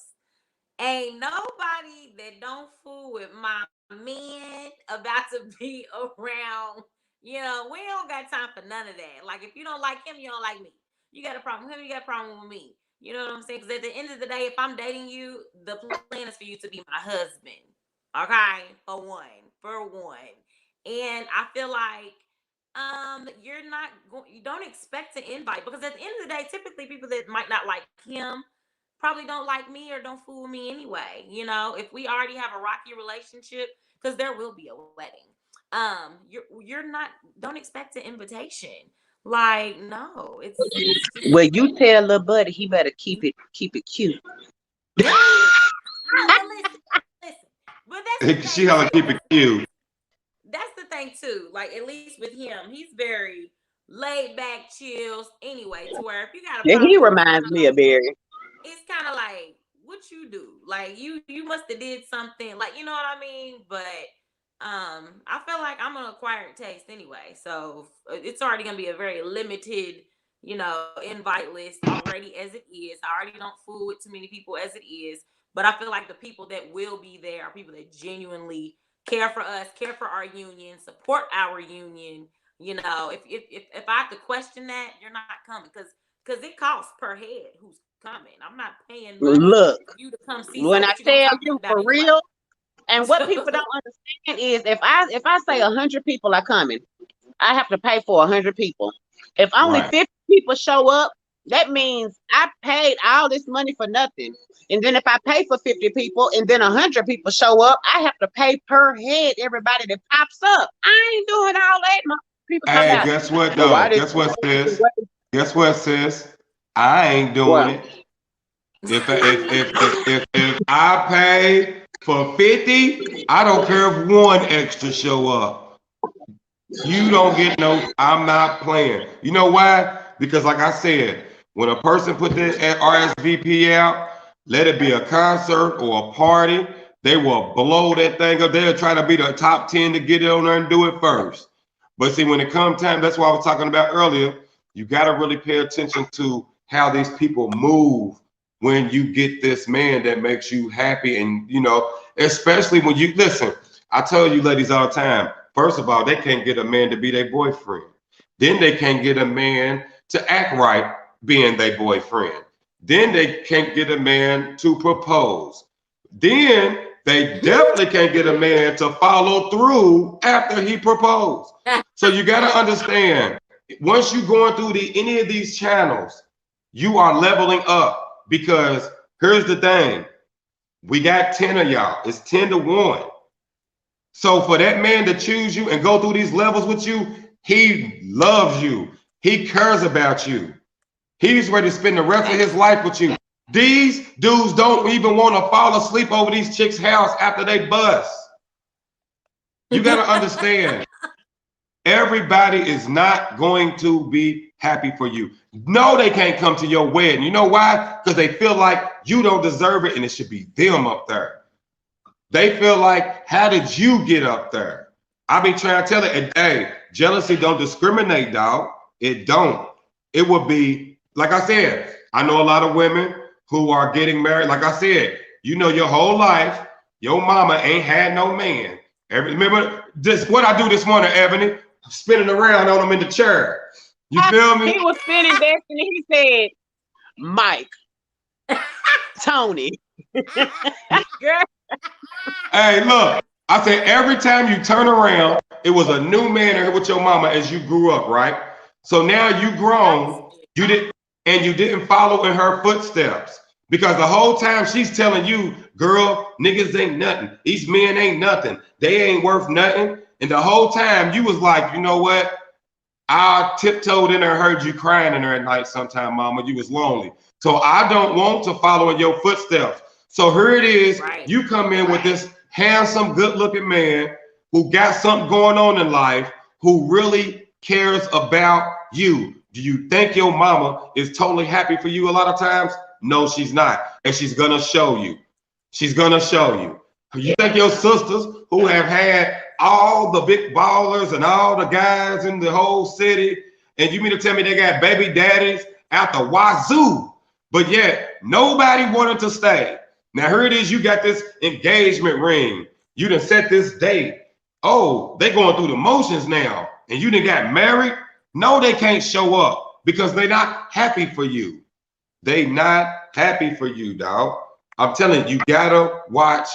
ain't nobody that don't fool with my men about to be around. You know, we don't got time for none of that. Like, if you don't like him, you don't like me. You got a problem with him, you got a problem with me. You know what I'm saying? Because at the end of the day, if I'm dating you, the plan is for you to be my husband. Okay? For one. And I feel like you're not going, you don't expect to invite, because at the end of the day, typically people that might not like him probably don't like me or don't fool with me anyway. You know, if we already have a rocky relationship, because there will be a wedding, you're not, don't expect an invitation. Like, no, it's just, Well, you tell little buddy he better keep it cute. listen, but that's the she thing gotta keep too. it cute. That's the thing too. Like, at least with him, he's very laid back, chills. Anyway, to where if you got a Yeah, he problem with reminds me him, of Barry. it's kind of like, what you do? Like, you must have did something. Like, you know what I mean? But I feel like I'm an acquired taste anyway, so it's already gonna be a very limited, you know, invite list already as it is. I already don't fool with too many people as it is, but I feel like the people that will be there are people that genuinely care for us, care for our union, support our union. You know, if I have to question that, you're not coming, because it costs per head who's coming. I'm not paying money Look, for you to come see when something I that you're gonna tell talk you about for anyway. real, and what people don't understand is if I say 100 people are coming, I have to pay for 100 people. If only Right. 50 people show up, that means I paid all this money for nothing. And then if I pay for 50 people and then 100 people show up, I have to pay per head everybody that pops up. I ain't doing all that. People come Hey, out. guess what Well, why though? did Guess what, sis? Guess what, sis? I ain't doing Well, it. If I pay for 50, I don't care if one extra show up. You don't get no, I'm not playing. You know why? Because like I said, when a person put the RSVP out, let it be a concert or a party, they will blow that thing up. They'll try to be the top 10 to get it on there and do it first. But see, when it comes time, that's what I was talking about earlier, you got to really pay attention to how these people move when you get this man that makes you happy. And, you know, especially when you, listen, I tell you ladies all the time, first of all, they can't get a man to be their boyfriend. Then they can't get a man to act right being their boyfriend. Then they can't get a man to propose. Then they definitely can't get a man to follow through after he proposed. So you got to understand, once you're going through any of these channels, you are leveling up, because here's the thing. We got 10 of y'all. It's 10-1. So for that man to choose you and go through these levels with you, he loves you. He cares about you. He's ready to spend the rest of his life with you. These dudes don't even want to fall asleep over these chicks' house after they bust. You got to understand, everybody is not going to be happy for you. No, they can't come to your wedding. You know why? Because they feel like you don't deserve it and it should be them up there. They feel like, how did you get up there? I be trying to tell it, hey, jealousy don't discriminate, dog. It don't. It would be, like I said, I know a lot of women who are getting married. Like I said, you know, your whole life, your mama ain't had no man. Remember this, what I do this morning, Ebony? Spinning around on him in the chair. You feel me? He was spinning back and he said, Mike, Tony. Girl. Hey, look, I said every time you turn around, it was a new man here with your mama as you grew up, right? So now you grown, you didn't follow in her footsteps. Because the whole time she's telling you, girl, niggas ain't nothing. These men ain't nothing. They ain't worth nothing. And the whole time you was like, you know what? I tiptoed in there and heard you crying in there at night sometime, mama. You was lonely. So I don't want to follow in your footsteps. So here it is. Right. You come in with this handsome, good-looking man who got something going on in life, who really cares about you. Do you think your mama is totally happy for you a lot of times? No, she's not. And she's going to show you. She's going to show you. You think your sisters who have had all the big ballers and all the guys in the whole city, and you mean to tell me they got baby daddies out the wazoo, but yet nobody wanted to stay. Now here it is, you got this engagement ring. You done set this date. Oh, they going through the motions now, and you done got married? No, they can't show up because they're not happy for you. They not happy for you, dog. I'm telling you, you gotta watch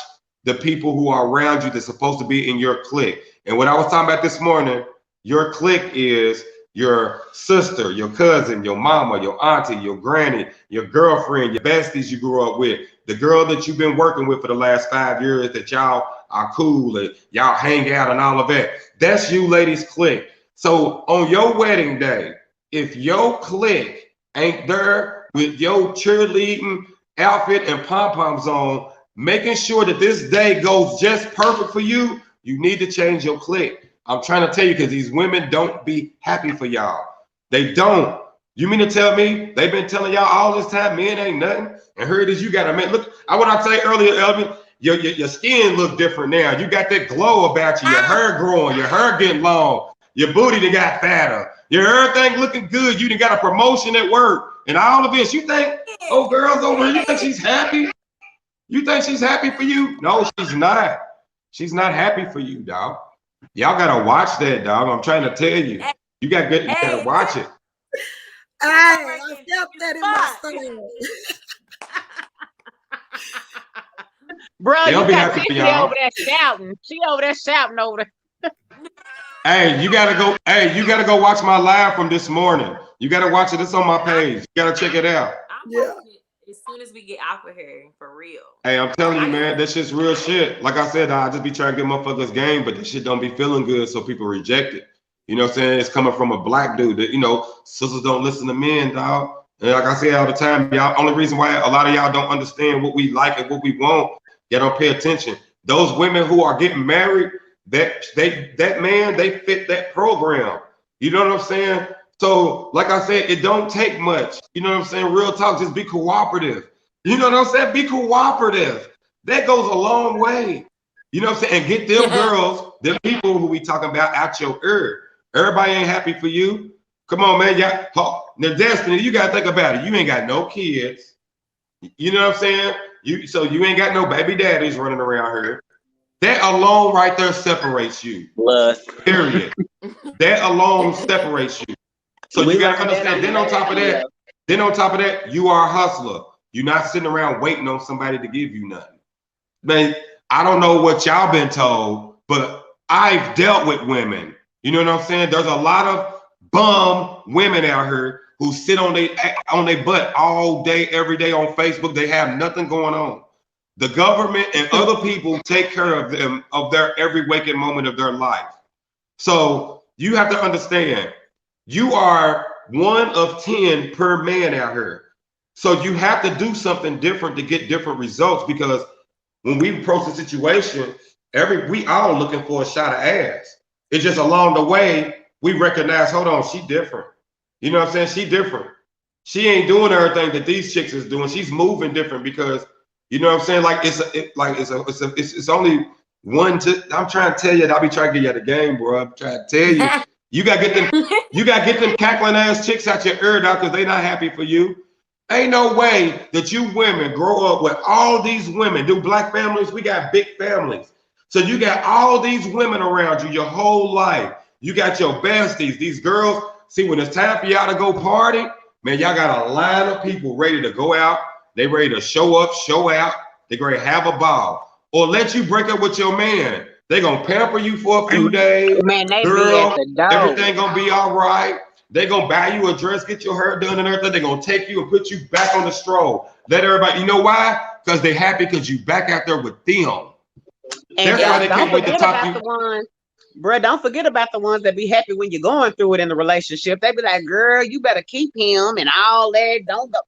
the people who are around you that's supposed to be in your clique. And what I was talking about this morning, your clique is your sister, your cousin, your mama, your auntie, your granny, your girlfriend, your besties you grew up with, the girl that you've been working with for the last 5 years that y'all are cool and y'all hang out and all of that. That's you ladies' clique. So on your wedding day, if your clique ain't there with your cheerleading outfit and pom-poms on, making sure that this day goes just perfect for you, you need to change your clique. I'm trying to tell you, because these women don't be happy for y'all. They don't. You mean to tell me they've been telling y'all all this time men ain't nothing? And here it is, you got a man. Look, what I say earlier, Elvin, your skin look different now. You got that glow about you. Your hair growing, your hair getting long, your booty done got fatter, your everything looking good. You done got a promotion at work and all of this. You think, oh, girls over here, you think she's happy? You think she's happy for you? No, she's not. She's not happy for you, dog. Y'all gotta watch that, dog. I'm trying to tell you. You gotta watch it. I felt that in my soul. Bro, They'll you be got happy for Tiffany y'all. over there shouting. She over there shouting over there. Hey, you gotta go. Hey, you gotta go watch my live from this morning. You gotta watch it. It's on my page. You gotta check it out. I'm watching it as soon as we get out of here, for real. Hey, I'm telling you, man, that shit's real shit. Like I said, I just be trying to get motherfuckers game, but this shit don't be feeling good, so people reject it. You know what I'm saying? It's coming from a black dude that, you know, sisters don't listen to men, dog. And like I say all the time, y'all, only reason why a lot of y'all don't understand what we like and what we want, y'all don't pay attention. Those women who are getting married, that man, they fit that program. You know what I'm saying? So, like I said, it don't take much. You know what I'm saying? Real talk, just be cooperative. You know what I'm saying? Be cooperative. That goes a long way. You know what I'm saying? And get them girls, them people who we talking about out your ear. Everybody ain't happy for you. Come on, man. Now, Destiny, you got to think about it. You ain't got no kids. You know what I'm saying? So you ain't got no baby daddies running around here. That alone right there separates you. Period. That alone separates you. So you got to understand, then on top of that, you are a hustler. You're not sitting around waiting on somebody to give you nothing. Man, I don't know what y'all been told, but I've dealt with women. You know what I'm saying? There's a lot of bum women out here who sit on their butt all day, every day on Facebook. They have nothing going on. The government and other people take care of them, of their every waking moment of their life. So you have to understand, you are 1 of 10 per man out here. So you have to do something different to get different results, because when we approach the situation, we all looking for a shot of ass. It's just along the way, we recognize, hold on, she different. You know what I'm saying? She different. She ain't doing everything that these chicks is doing. She's moving different because, you know what I'm saying? Like it's only one. I'm trying to tell you, I'll be trying to get you out of the game, bro. I'm trying to tell you, you gotta get them cackling ass chicks out your ear now because they not happy for you. Ain't no way that you women grow up with all these women. Do black families? We got big families. So you got all these women around you your whole life. You got your besties, these girls. See, when it's time for y'all to go party, man, y'all got a line of people ready to go out. They ready to show up, show out. They ready to have a ball. Or let you break up with your man. They gonna pamper you for a few days. Man, they Girl, be at the door. everything gonna be all right. They gonna buy you a dress, get your hair done and everything. They gonna take you and put you back on the stroll. Let everybody, you know why? Because they happy because you back out there with them. And That's why they don't can't wait to forget talk to about you. the ones, bruh, don't forget about the ones that be happy when you're going through it in the relationship. They be like, girl, you better keep him and all that. Don't go.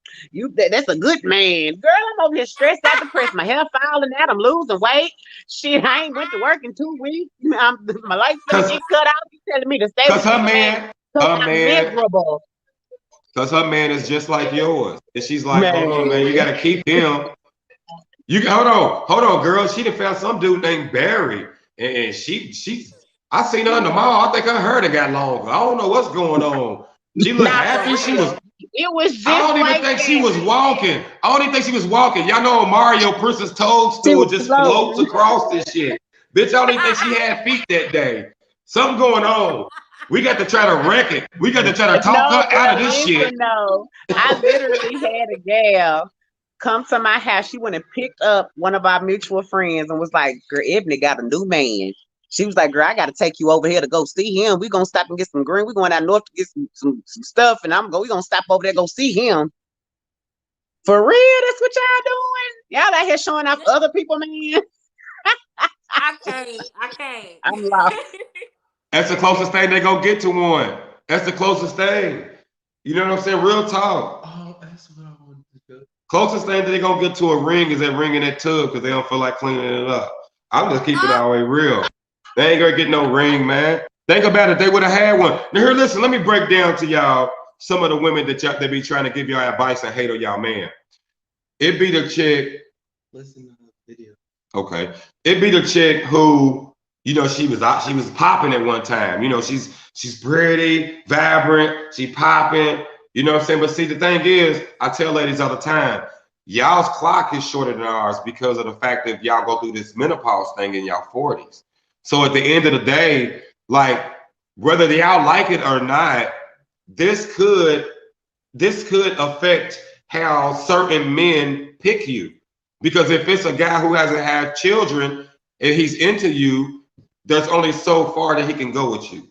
That's a good man. Girl, I'm over here stressed out, depressed. My hair falling out. I'm losing weight. Shit, I ain't went to work in 2 weeks. My life's gonna get cut off. You telling me to stay with Cause her this man, because I'm miserable. Cause her man is just like yours. And she's like, Man. hold on, man, you gotta keep him. You hold on, girl. She done found some dude named Barry. And she I seen her in the mall. I think her hair done got longer. I don't know what's going on. She looked happy. She was. It was just. I don't even think she was walking. I don't even think she was walking. Y'all know Mario Princess Toadstool just floats across this shit. Bitch, I don't even think she had feet that day. Something going on. We got to try to wreck it. We got to try to talk her out of this shit. No, I literally had a gal come to my house. She went and picked up one of our mutual friends and was like, girl, Ebony got a new man. She was like, girl, I got to take you over here to go see him. We're going to stop and get some green. We're going out north to get some stuff. And we're going to stop over there, go see him. For real? That's what y'all doing? Y'all out here showing off other people, man. I can't. I'm lost. That's the closest thing they gonna get to one. That's the closest thing. You know what I'm saying? Real talk. Oh, that's what I wanted to do. Closest thing that they gonna get to a ring is that ring in that tub because they don't feel like cleaning it up. I'm just keeping it all the way real. They ain't gonna get no ring, man. Think about it. They would have had one. Now here, listen. Let me break down to y'all some of the women that they be trying to give y'all advice and hate on y'all man. It be the chick. Listen to the video. Okay. It be the chick who, you know, she was popping at one time. You know, she's pretty, vibrant, she popping, you know what I'm saying? But see, the thing is, I tell ladies all the time, y'all's clock is shorter than ours because of the fact that y'all go through this menopause thing in y'all 40s. So at the end of the day, like, whether y'all like it or not, this could affect how certain men pick you. Because if it's a guy who hasn't had children and he's into you, there's only so far that he can go with you.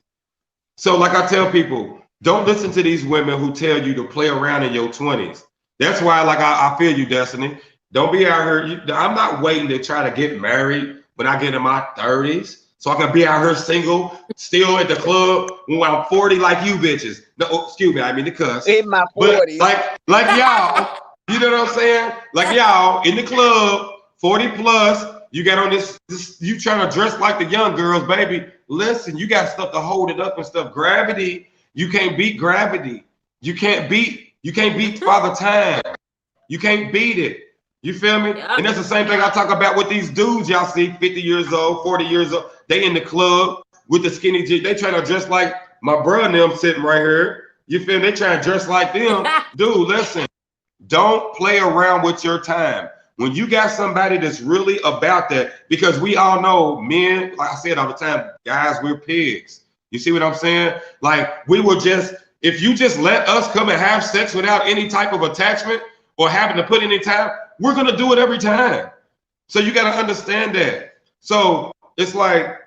So like I tell people, don't listen to these women who tell you to play around in your 20s. That's why, like, I feel you, Destiny. Don't be out here. I'm not waiting to try to get married when I get in my 30s. So I can be out here single, still at the club when I'm 40 like you bitches. No, excuse me, I mean to cuss. In my 40s. But like y'all, you know what I'm saying? Like y'all in the club, 40 plus, you got on this, you trying to dress like the young girls, baby. Listen, you got stuff to hold it up and stuff. Gravity, you can't beat gravity. You can't beat Father Time. You can't beat it. You feel me? Yep. And that's the same thing I talk about with these dudes y'all see, 50 years old, 40 years old. They in the club with the skinny jeans. They trying to dress like my bro and them sitting right here. You feel me? They trying to dress like them. Dude, listen, don't play around with your time. When you got somebody that's really about that, because we all know men, like I said all the time, guys, we're pigs. You see what I'm saying? Like, we will just, if you just let us come and have sex without any type of attachment or having to put any time, we're going to do it every time. So you got to understand that. So it's like,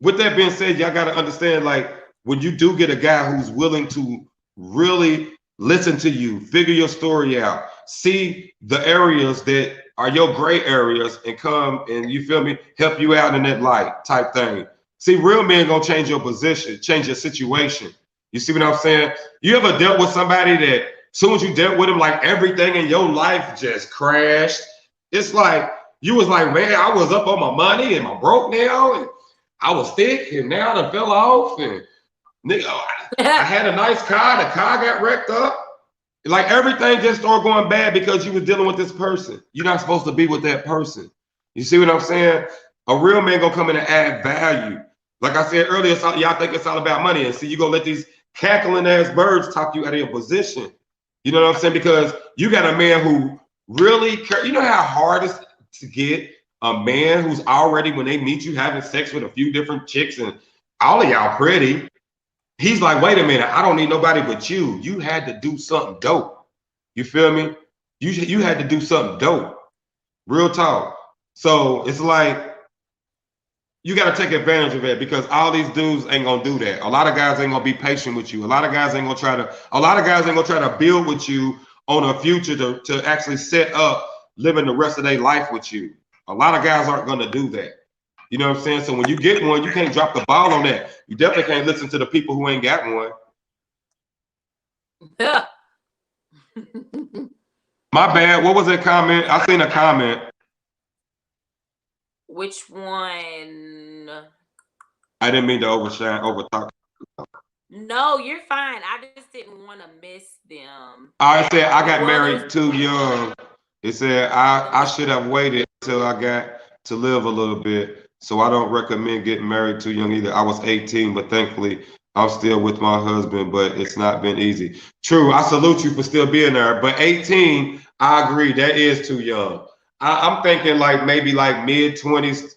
with that being said, y'all got to understand, like, when you do get a guy who's willing to really listen to you, figure your story out, see the areas that are your gray areas and come and, you feel me, help you out in that light type thing. See, real men gonna change your position, change your situation. You see what I'm saying? You ever dealt with somebody that as soon as you dealt with them, like everything in your life just crashed? It's like, you was like, man, I was up on my money and I'm broke now and I was thick and now I done fell off and nigga, I had a nice car, the car got wrecked up. Like everything just started going bad because you was dealing with this person. You're not supposed to be with that person. You see what I'm saying? A real man gonna come in and add value. Like I said earlier, y'all think it's all about money. And see, you gonna let these cackling ass birds talk you out of your position. You know what I'm saying? Because you got a man who really care. You know how hard it is to get a man who's already, when they meet you, having sex with a few different chicks and all of y'all pretty. He's like, wait a minute, I don't need nobody but you. You had to do something dope. You feel me? You had to do something dope. Real talk. So it's like, you got to take advantage of it because all these dudes ain't gonna do that. A lot of guys ain't gonna be patient with you. A lot of guys ain't gonna try to build with you on a future to actually set up living the rest of their life with you. A lot of guys aren't gonna do that. You know what I'm saying? So when you get one, you can't drop the ball on that. You definitely can't listen to the people who ain't got one. My bad. What was that comment? I seen a comment. Which one? I didn't mean to overtalk. No, you're fine. I just didn't want to miss them. I said I got married too young. It said I should have waited until I got to live a little bit. So I don't recommend getting married too young either. I was 18, but thankfully I'm still with my husband, but it's not been easy. True, I salute you for still being there. But 18, I agree, that is too young. I'm thinking like maybe like mid-20s,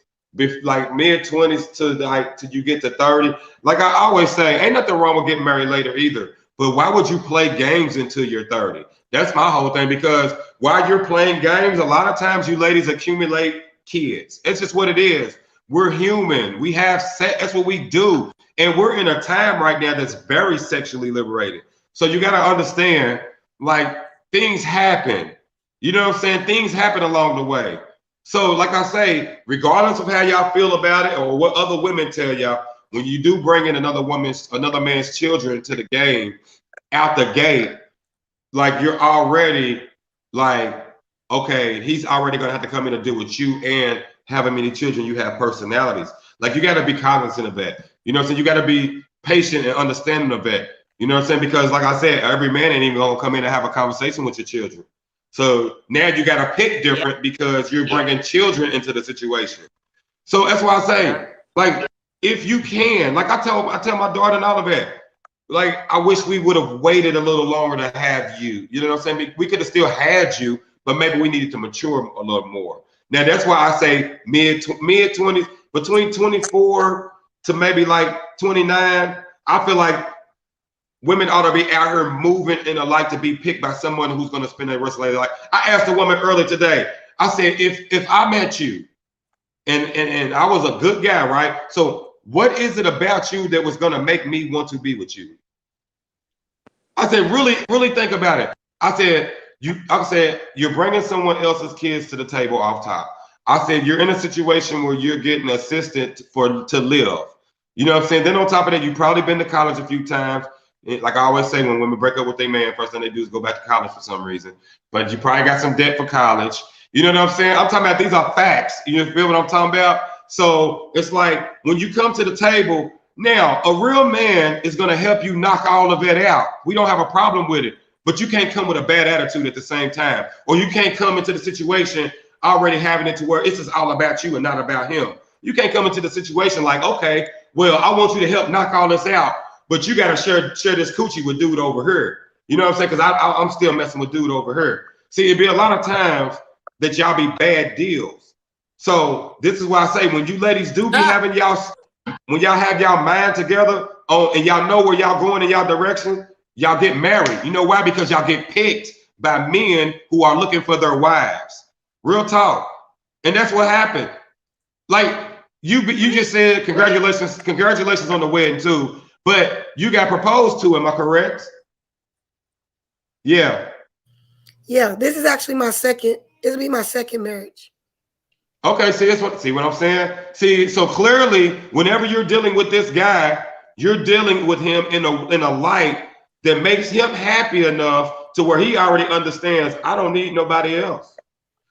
like mid-20s to like till you get to 30. Like I always say, ain't nothing wrong with getting married later either. But why would you play games until you're 30? That's my whole thing, because while you're playing games, a lot of times you ladies accumulate kids. It's just what it is. We're human. We have sex. That's what we do. And we're in a time right now that's very sexually liberated. So you got to understand, like, things happen. You know what I'm saying? Things happen along the way. So like I say, regardless of how y'all feel about it or what other women tell y'all, when you do bring in another man's children to the game, out the gate, like you're already like, okay, he's already going to have to come in and deal with you, and having many children, you have personalities. Like you got to be cognizant of that. You know what I'm saying? You got to be patient and understanding of that. You know what I'm saying? Because like I said, every man ain't even going to come in and have a conversation with your children. So now you got to pick different because you're bringing children into the situation. So that's why I say, like, if you can, like I tell my daughter and all of that, like, I wish we would have waited a little longer to have you. You know what I'm saying? We could have still had you, but maybe we needed to mature a little more. Now, that's why I say mid-20s, between 24 to maybe like 29, I feel like women ought to be out here moving in a life to be picked by someone who's going to spend their rest of their life. I asked a woman earlier today, I said, if I met you and I was a good guy, right? So what is it about you that was going to make me want to be with you? I said, really, really think about it. I said, you're bringing someone else's kids to the table off top. I said, you're in a situation where you're getting assistance to live. You know what I'm saying? Then on top of that, you've probably been to college a few times. Like I always say, when women break up with their man, first thing they do is go back to college for some reason. But you probably got some debt for college. You know what I'm saying? I'm talking about, these are facts. You feel what I'm talking about? So it's like when you come to the table, now a real man is going to help you knock all of that out. We don't have a problem with it. But you can't come with a bad attitude at the same time. Or you can't come into the situation already having it to where it's just all about you and not about him. You can't come into the situation like, okay, well, I want you to help knock all this out, but you got to share this coochie with dude over here. You know what I'm saying? Because I'm still messing with dude over here. See, it'd be a lot of times that y'all be bad deals. So this is why I say, when you ladies do be having when y'all have y'all mind together and y'all know where y'all going in y'all direction, y'all get married. You know why? Because y'all get picked by men who are looking for their wives. Real talk. And that's what happened. Like you just said, congratulations on the wedding too. But you got proposed to, am I correct? Yeah. Yeah, this is actually it'll be my second marriage. Okay, see what I'm saying? See, so clearly, whenever you're dealing with this guy, you're dealing with him in a light that makes him happy enough to where he already understands, I don't need nobody else.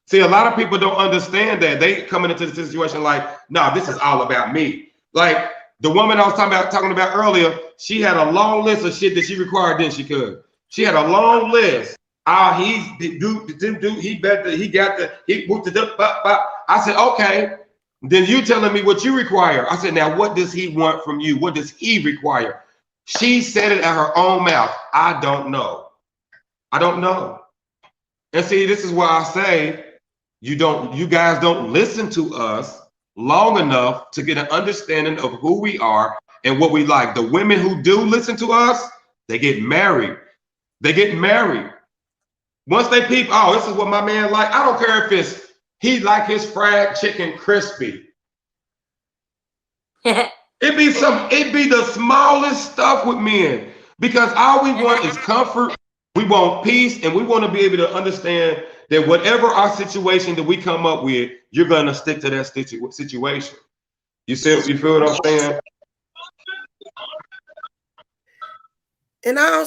See, a lot of people don't understand that. They coming into the situation like, nah, this is all about me. Like the woman I was talking about earlier, she had a long list of shit that she required, then she could. She had a long list. I said, okay, then you telling me what you require. I said, now what does he want from you? What does he require? She said it at her own mouth. I don't know. And see, this is why I say you guys don't listen to us long enough to get an understanding of who we are and what we like. The women who do listen to us, they get married. Once they peep, oh, this is what my man like. I don't care if he like his fried chicken crispy. It be the smallest stuff with men. Because all we want is comfort, we want peace, and we want to be able to understand that whatever our situation that we come up with, you're gonna stick to that situation. You feel what I'm saying? And I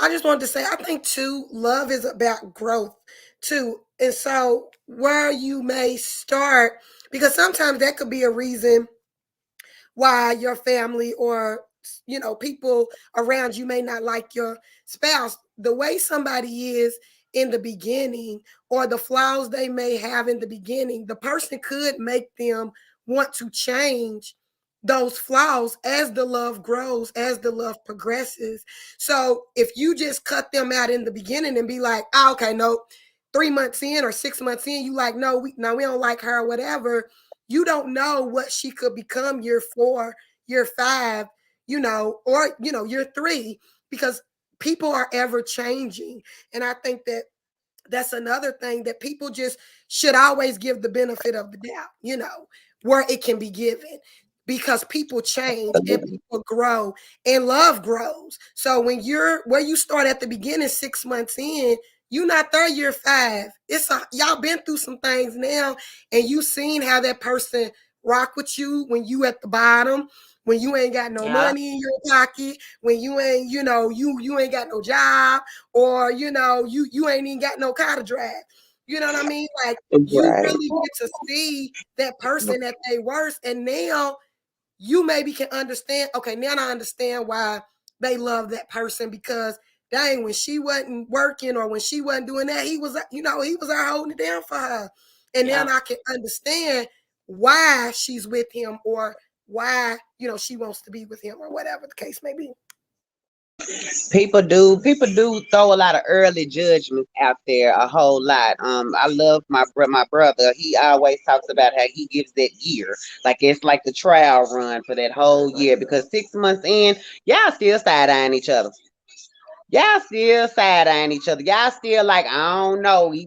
just wanted to say, I think too, love is about growth too. And so where you may start, because sometimes that could be a reason why your family or, you know, people around you may not like your spouse. The way somebody is in the beginning or the flaws they may have in the beginning, the person could make them want to change those flaws as the love grows, as the love progresses. So if you just cut them out in the beginning and be like, oh, okay, no, 3 months in or 6 months in, you like, no, we don't like her or whatever. You don't know what she could become year 4, year 5, you know, or, you know, year 3, because people are ever changing. And I think that that's another thing that people just should always give the benefit of the doubt, you know, where it can be given, because people change and people grow and love grows. So when you're where you start at the beginning, 6 months in, you're not there year 5. Y'all been through some things now, and you seen how that person rock with you when you at the bottom, when you ain't got no money in your pocket, when you ain't, you know, you ain't got no job, or, you know, you ain't even got no car to drive. You know what I mean? Like, you really get to see that person at their worst, and now you maybe can understand, okay, now I understand why they love that person, because dang, when she wasn't working or when she wasn't doing that, he was, you know, he was there holding it down for her. And now I can understand why she's with him, or why, you know, she wants to be with him, or whatever the case may be. People do throw a lot of early judgments out there, a whole lot. I love my brother. He always talks about how he gives that year, like it's like the trial run for that whole year, because 6 months in, y'all still side-eyeing each other. Y'all still side-eyeing each other. Y'all still like, I don't know. He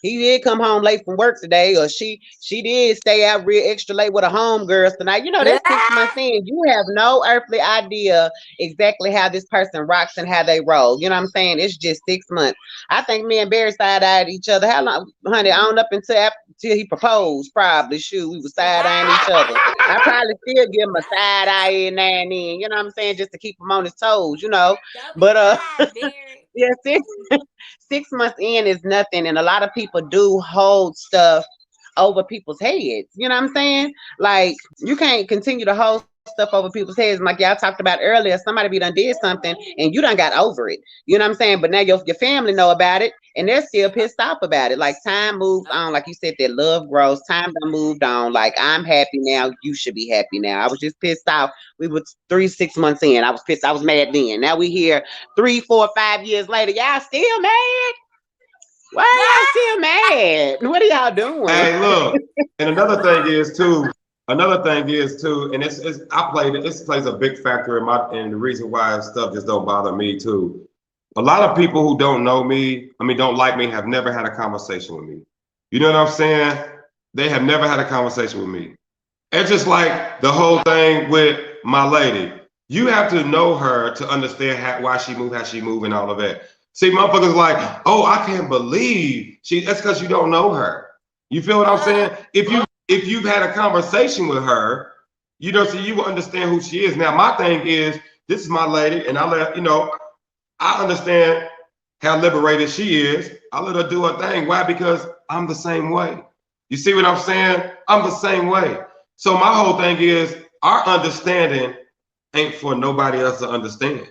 did come home late from work today, or she did stay out real extra late with a homegirl tonight. You know, that's 6 months in. You have no earthly idea exactly how this person rocks and how they roll. You know what I'm saying? It's just 6 months. I think me and Barry side-eyed each other. How long, honey? On up until he proposed, probably. Shoot, we was side-eyeing each other. I probably still give him a side eye in there and then, you know what I'm saying, just to keep him on his toes, you know. But yeah, 6 months in is nothing, and a lot of people do hold stuff over people's heads. You know what I'm saying? Like, you can't continue to hold stuff over people's heads. Like y'all talked about earlier, somebody be done did something and you done got over it. You know what I'm saying? But now your family know about it and they're still pissed off about it. Like, time moves on. Like you said, that love grows. Time done moved on. Like, I'm happy now. You should be happy now. I was just pissed off. We were 6 months in. I was pissed. I was mad then. Now we here 3, 4, 5 years later. Y'all still mad? Why are y'all still mad? What are y'all doing? Hey, look. And another thing is too, and this plays a big factor in the reason why stuff just don't bother me too. A lot of people who don't know me, don't like me, have never had a conversation with me. You know what I'm saying? They have never had a conversation with me. It's just like the whole thing with my lady. You have to know her to understand why she moved, how she moved, and all of that. See, motherfuckers like, oh, I can't believe that's because you don't know her. You feel what I'm saying? If you've had a conversation with her, you know, so you will understand who she is. Now, my thing is, this is my lady, and I understand how liberated she is. I let her do her thing. Why? Because I'm the same way. You see what I'm saying? I'm the same way. So my whole thing is, our understanding ain't for nobody else to understand.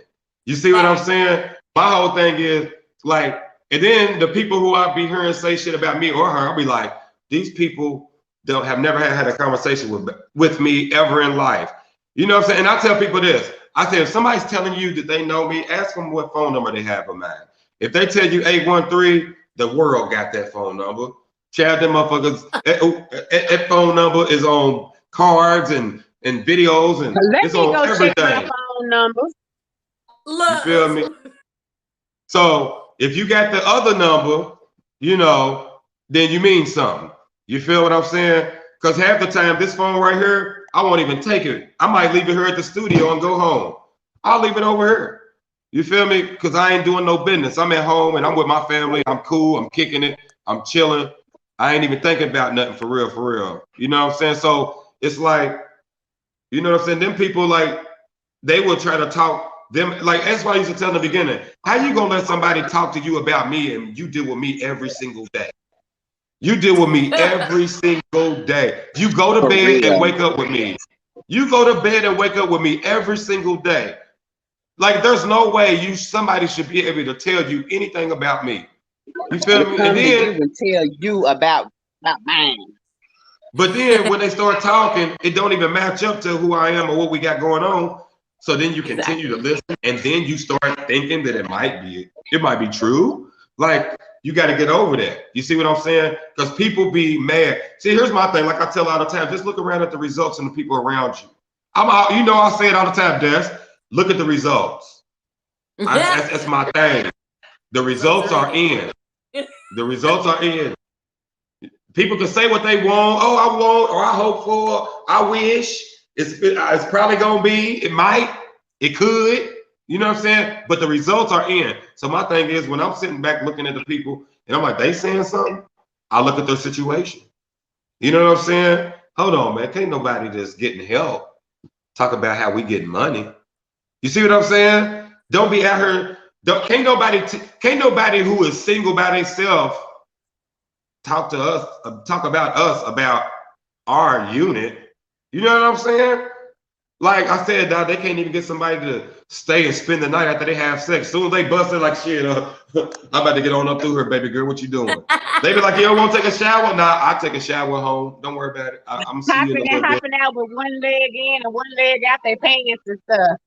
You see what I'm saying? My whole thing is like, and then the people who I be hearing say shit about me or her, I'll be like, these people have never had a conversation with me ever in life. You know what I'm saying? And I tell people this. I say, if somebody's telling you that they know me, ask them what phone number they have of mine. If they tell you 813, the world got that phone number. Chad, them motherfuckers, that phone number is on cards and videos, and it's on everything. Check my phone number. You feel me? So if you got the other number, you know, then you mean something. You feel what I'm saying? Because half the time, this phone right here, I won't even take it. I might leave it here at the studio and go home. I'll leave it over here. You feel me? Because I ain't doing no business. I'm at home and I'm with my family. I'm cool. I'm kicking it. I'm chilling. I ain't even thinking about nothing for real, for real. You know what I'm saying? So it's like, you know what I'm saying? Them people, like, they will try to talk them. Like, that's why I used to tell in the beginning, how you going to let somebody talk to you about me and you deal with me every single day? You deal with me every single day. You go to bed and wake up with me. You go to bed and wake up with me every single day. Like, there's no way somebody should be able to tell you anything about me. You feel me? And then you tell you about mine. But then when they start talking, it don't even match up to who I am or what we got going on. So then you continue to listen, and then you start thinking that it might be true. Like, you got to get over that. You see what I'm saying? Because people be mad. See, here's my thing. Like I tell all the time, just look around at the results and the people around you. You know, I say it all the time, Des. Look at the results. That's my thing. The results are in. The results are in. People can say what they want. Oh, I want, or I hope for, I wish. It's probably gonna be. It might. It could. You know what I'm saying? But the results are in. So my thing is, when I'm sitting back looking at the people, and I'm like, they saying something, I look at their situation. You know what I'm saying? Hold on, man. Can't nobody just getting help talk about how we get money. You see what I'm saying? Don't be out here. Can't nobody who is single by themselves talk about us, about our unit. You know what I'm saying? Like I said, dog, they can't even get somebody to stay and spend the night after they have sex. As soon as they bust it, like, shit, I'm about to get on up through her, baby girl. What you doing? They be like, you don't want to take a shower? Nah, I take a shower home. Don't worry about it. I'm seeing you in a little bit. Hopping out with one leg in and one leg out their pants and stuff.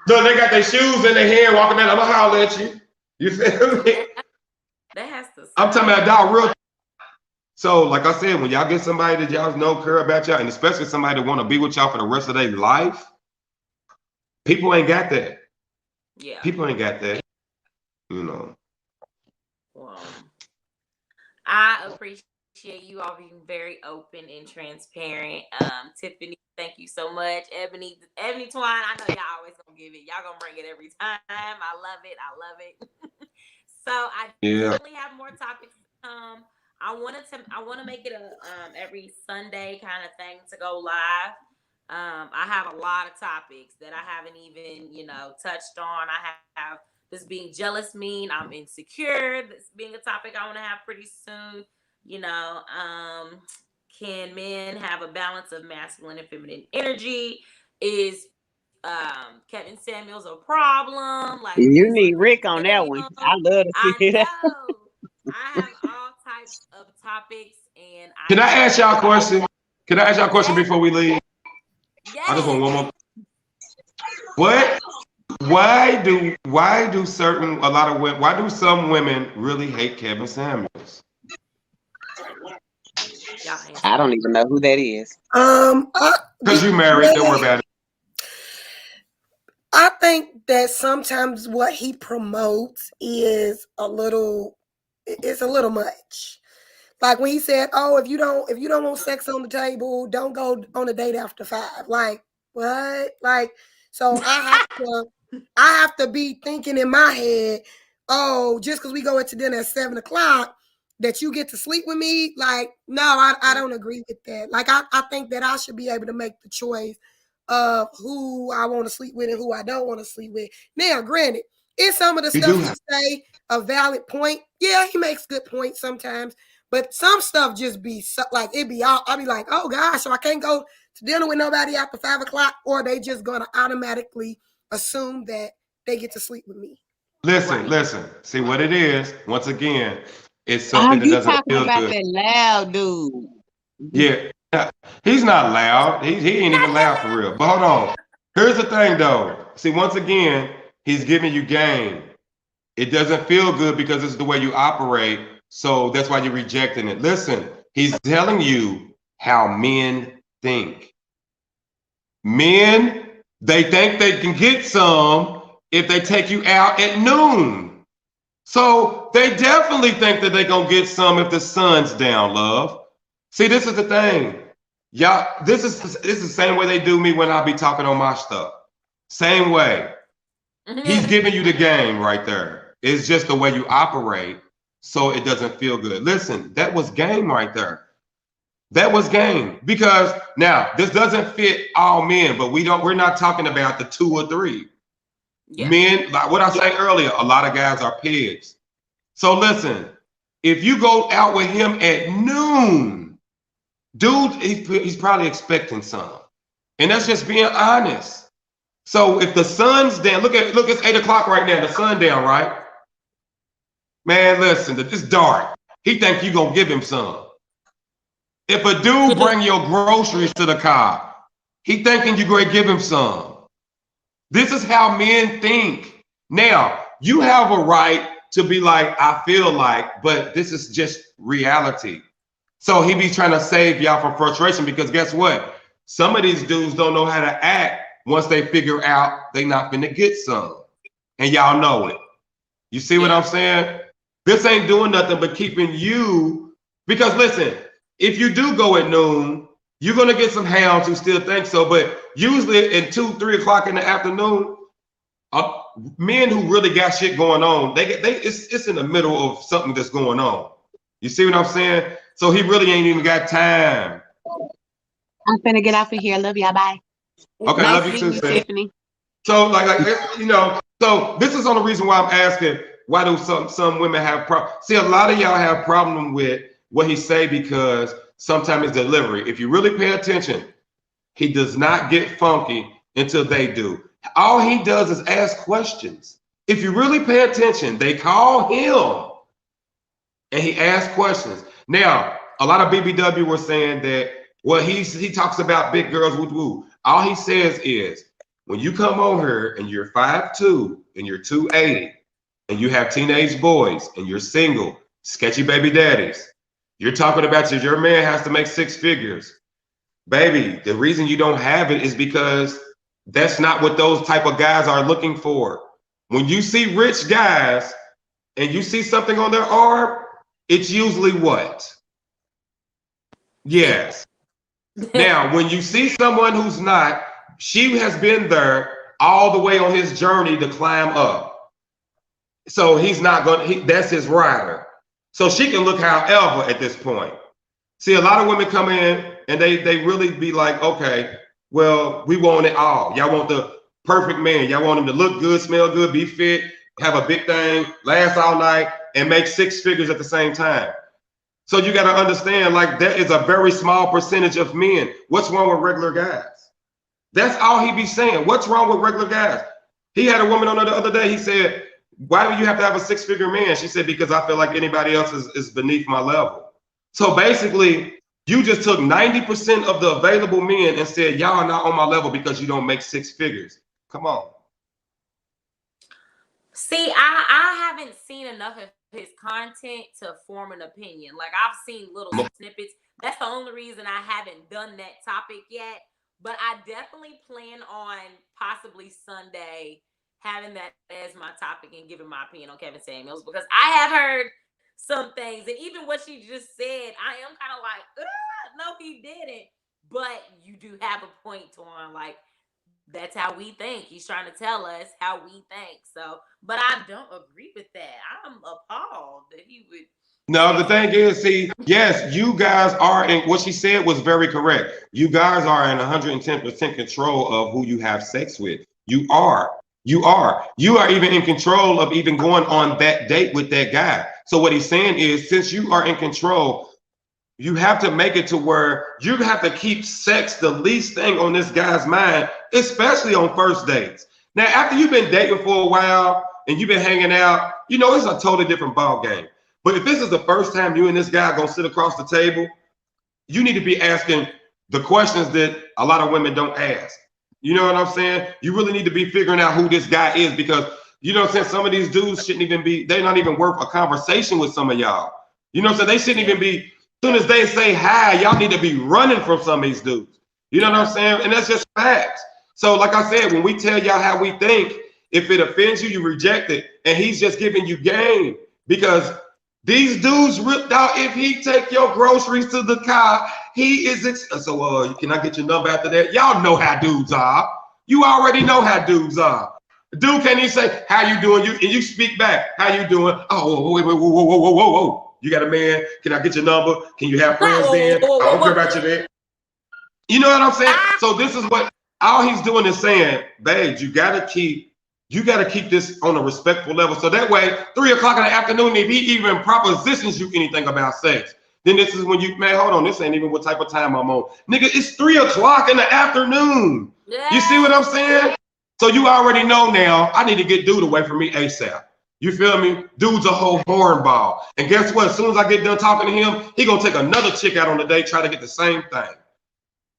So they got their shoes in their hand, walking out. I'm gonna holler at you. You feel me? That has to. I'm talking about dog real. So, like I said, when y'all get somebody that y'all know care about y'all, and especially somebody that want to be with y'all for the rest of their life, people ain't got that. Yeah. People ain't got that. You know. Well, I appreciate you all being very open and transparent. Tiffany, thank you so much. Ebony Twine, I know y'all always gonna give it. Y'all gonna bring it every time. I love it. I love it. So I definitely have more topics to come. I want to make it a every Sunday kind of thing to go live. I have a lot of topics that I haven't even, touched on. I have this being jealous mean I'm insecure. This being a topic I want to have pretty soon. Can men have a balance of masculine and feminine energy? Is Kevin Samuels a problem? Like, you need Rick on that one. I love to see that. I have all types of topics, and Can I ask y'all a question? Can I ask y'all a question before we leave? Yes. I just want one more. What? Why do some women really hate Kevin Samuels? I don't even know who that is. Because you married, don't worry about it. I think that sometimes what he promotes is a little much. Like when he said, "Oh, if you don't want sex on the table, don't go on a date after 5." Like, what? Like, so I have to be thinking in my head, oh, just because we go into dinner at 7:00, that you get to sleep with me? Like, no, I don't agree with that. Like, I think that I should be able to make the choice of who I want to sleep with and who I don't want to sleep with. Now, granted, is some of the stuff you say a valid point? Yeah, he makes good points sometimes, but some stuff just be like, I'll be like, oh gosh, so I can't go to dinner with nobody after 5:00, or they just gonna automatically assume that they get to sleep with me. Listen. See what it is. Once again, it's something that doesn't feel good. That loud dude. Yeah. He's not loud. He ain't even loud for real. But hold on. Here's the thing though. See, once again, he's giving you game. It doesn't feel good because it's the way you operate. So that's why you're rejecting it. Listen, he's telling you how men think. Men, they think they can get some if they take you out at noon. So they definitely think that they're going to get some if the sun's down, love. See, this is the thing. Y'all, this is the same way they do me when I be talking on my stuff. Same way. He's giving you the game right there. It's just the way you operate, so it doesn't feel good. Listen, that was game right there. That was game. Because now this doesn't fit all men, but we're not talking about the 2 or 3. Yeah. Men, like what I said earlier, a lot of guys are pigs. So listen, if you go out with him at noon, dude, he's probably expecting some. And that's just being honest. So if the sun's down, look, it's 8 o'clock right now. The sun down, right? Man, listen, it's dark. He think you gonna give him some. If a dude bring your groceries to the car, he thinking you gonna give him some. This is how men think. Now, you have a right to be like, I feel like, but this is just reality. So he be trying to save y'all from frustration because guess what? Some of these dudes don't know how to act once they figure out they not finna get some. And y'all know it. You see what I'm saying? This ain't doing nothing but keeping you, because listen, if you do go at noon, you're gonna get some hounds who still think so, but usually at 2, 3 o'clock in the afternoon, men who really got shit going on, it's in the middle of something that's going on. You see what I'm saying? So he really ain't even got time. I'm finna get off of here. Love y'all. Bye. Okay, nice love you too, Tiffany. So so this is on the reason why I'm asking, why do some women have problems? See, a lot of y'all have problem with what he say because sometimes it's delivery. If you really pay attention, he does not get funky until they do. All he does is ask questions. If you really pay attention, they call him and he asks questions. Now, a lot of BBW were saying that, well, he talks about big girls, woo woo. All he says is, when you come over here and you're 5'2" and you're 280 and you have teenage boys and you're single, sketchy baby daddies, you're talking about your man has to make 6 figures. Baby, the reason you don't have it is because that's not what those type of guys are looking for. When you see rich guys and you see something on their arm, it's usually what? Yes. Now, when you see someone who's not, she has been there all the way on his journey to climb up. So he's not going, that's his rider. So she can look however at this point. See, a lot of women come in and they really be like, okay, well, we want it all. Y'all want the perfect man. Y'all want him to look good, smell good, be fit, have a big thing, last all night, and make 6 figures at the same time. So you got to understand, like, that is a very small percentage of men. What's wrong with regular guys? That's all he be saying. What's wrong with regular guys? He had a woman on the other day. He said, why do you have to have a 6-figure man? She said, because I feel like anybody else is beneath my level. So basically, you just took 90% of the available men and said, y'all are not on my level because you don't make 6 figures. Come on. See, I haven't seen enough of his content to form an opinion. Like, I've seen little snippets. That's the only reason I haven't done that topic yet. But I definitely plan on possibly Sunday having that as my topic and giving my opinion on Kevin Samuels, because I have heard some things, and even what she just said, I am kind of like, no, he didn't. But you do have a point, Twan. Like, that's how we think. He's trying to tell us how we think. So, but I don't agree with that. I'm appalled that he would. No, the thing is, see, yes, you guys are, and what she said was very correct. You guys are in 110% control of who you have sex with. You are. You are even in control of even going on that date with that guy. So what he's saying is, since you are in control, you have to make it to where you have to keep sex the least thing on this guy's mind, especially on first dates. Now, after you've been dating for a while and you've been hanging out, you know, it's a totally different ball game. But if this is the first time you and this guy are gonna sit across the table, you need to be asking the questions that a lot of women don't ask. You know what I'm saying? You really need to be figuring out who this guy is, because, you know what I'm saying, some of these dudes shouldn't even be, they're not even worth a conversation with some of y'all. You know what I'm saying? They shouldn't even be, as soon as they say hi, y'all need to be running from some of these dudes. You know what I'm saying? And that's just facts. So like I said, when we tell y'all how we think, if it offends you, you reject it. And he's just giving you game, because these dudes ripped out, if he take your groceries to the car, he is. So, can I get your number after that? Y'all know how dudes are. You already know how dudes are. Dude can't even say, how you doing? You speak back. How you doing? Oh, wait, whoa. You got a man? Can I get your number? Can you have friends then? I don't care about you there. You know what I'm saying? So this is what all he's doing is saying, babes, you gotta keep this on a respectful level. So that way, 3 o'clock in the afternoon, if he even propositions you anything about sex, then this is when you, man, hold on, this ain't even what type of time I'm on. Nigga, it's 3 o'clock in the afternoon. You see what I'm saying? So you already know now, I need to get dude away from me ASAP. You feel me? Dude's a whole hornball. And guess what? As soon as I get done talking to him, he gonna take another chick out on the date, try to get the same thing.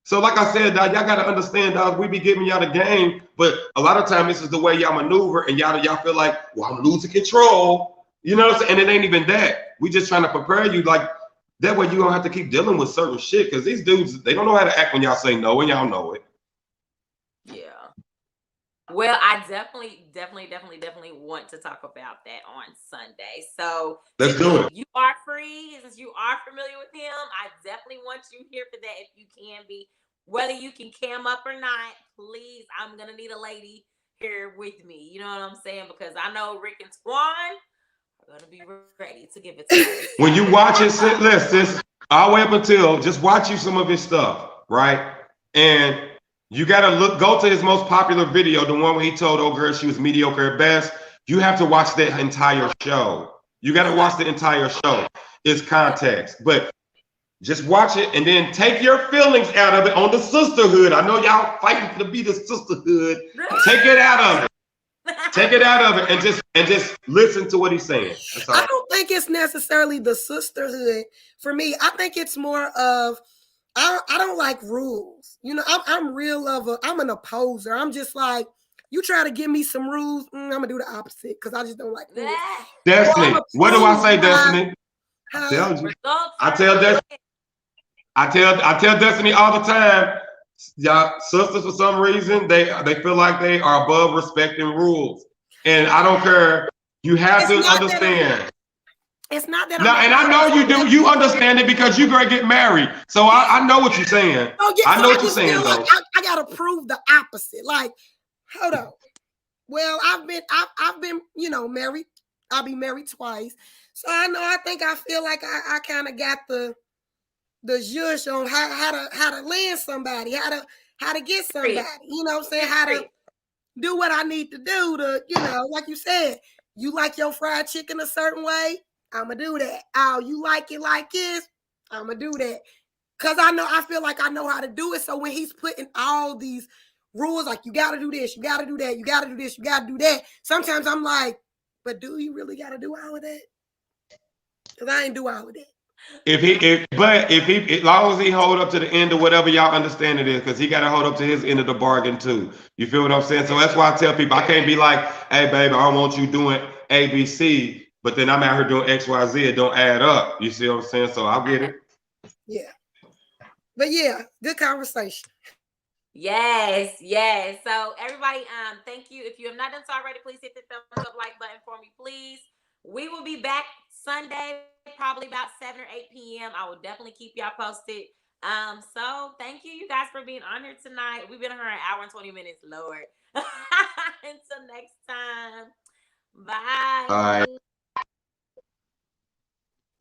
So like I said, dog, y'all gotta understand, dog, we be giving y'all the game, but a lot of time this is the way y'all maneuver, and y'all feel like, well, I'm losing control. You know what I'm saying? And it ain't even that. We just trying to prepare you, like, that way you don't have to keep dealing with certain shit, because these dudes, they don't know how to act when y'all say no, and y'all know it. Yeah. Well, I definitely want to talk about that on Sunday. So Let's do it. You are free, since you are familiar with him. I definitely want you here for that if you can be. Whether you can cam up or not, please, I'm gonna need a lady here with me. You know what I'm saying? Because I know Rick and Twan are gonna be ready to give it to you. When you watch it, listen, all the way up until just watch you some of his stuff, right? And you gotta go to his most popular video, the one where he told old girl she was mediocre at best. You have to watch that entire show. You gotta watch the entire show. It's context, but just watch it and then take your feelings out of it on the sisterhood. I know y'all fighting to be the sisterhood. Take it out of it. Take it out of it and just listen to what he's saying. I don't think it's necessarily the sisterhood for me. I think it's more of I don't like rules. You know, I'm I'm an opposer. I'm just like, you try to give me some rules, I'm gonna do the opposite because I just don't like rules. Destiny, what do I say, Destiny? I tell you. I tell Destiny all the time, y'all sisters for some reason, they feel like they are above respecting rules. And I don't care. You have to understand. It's not that. No, and I know you do. You understand it because you're gonna get married. So I know what you're saying. I know what you're saying, though. I gotta prove the opposite. Like, hold on. Well, I've been, married. I'll be married twice. So I think I feel like I kind of got the zhuzh on how to land somebody, how to get somebody. You know what I'm saying? How to do what I need to do to, like you said, you like your fried chicken a certain way. I'ma do that. Oh, you like it like this? I'ma do that. Cause I feel like I know how to do it. So when he's putting all these rules, like you gotta do this, you gotta do that, you gotta do this, you gotta do that. Sometimes I'm like, but do you really gotta do all of that? Cause I ain't do all of that. As long as he hold up to the end of whatever y'all understand it is, because he got to hold up to his end of the bargain too. You feel what I'm saying? So that's why I tell people I can't be like, hey baby, I don't want you doing ABC, but then I'm out here doing XYZ. It don't add up. You see what I'm saying? So I get it. Yeah. But yeah, good conversation. Yes. So everybody, thank you. If you have not done so already, please hit the thumbs up like button for me, please. We will be back Sunday, probably about 7 or 8 p.m. I will definitely keep y'all posted. So thank you guys for being on here tonight. We've been on here an hour and 20 minutes, Lord. Until next time. Bye. Bye.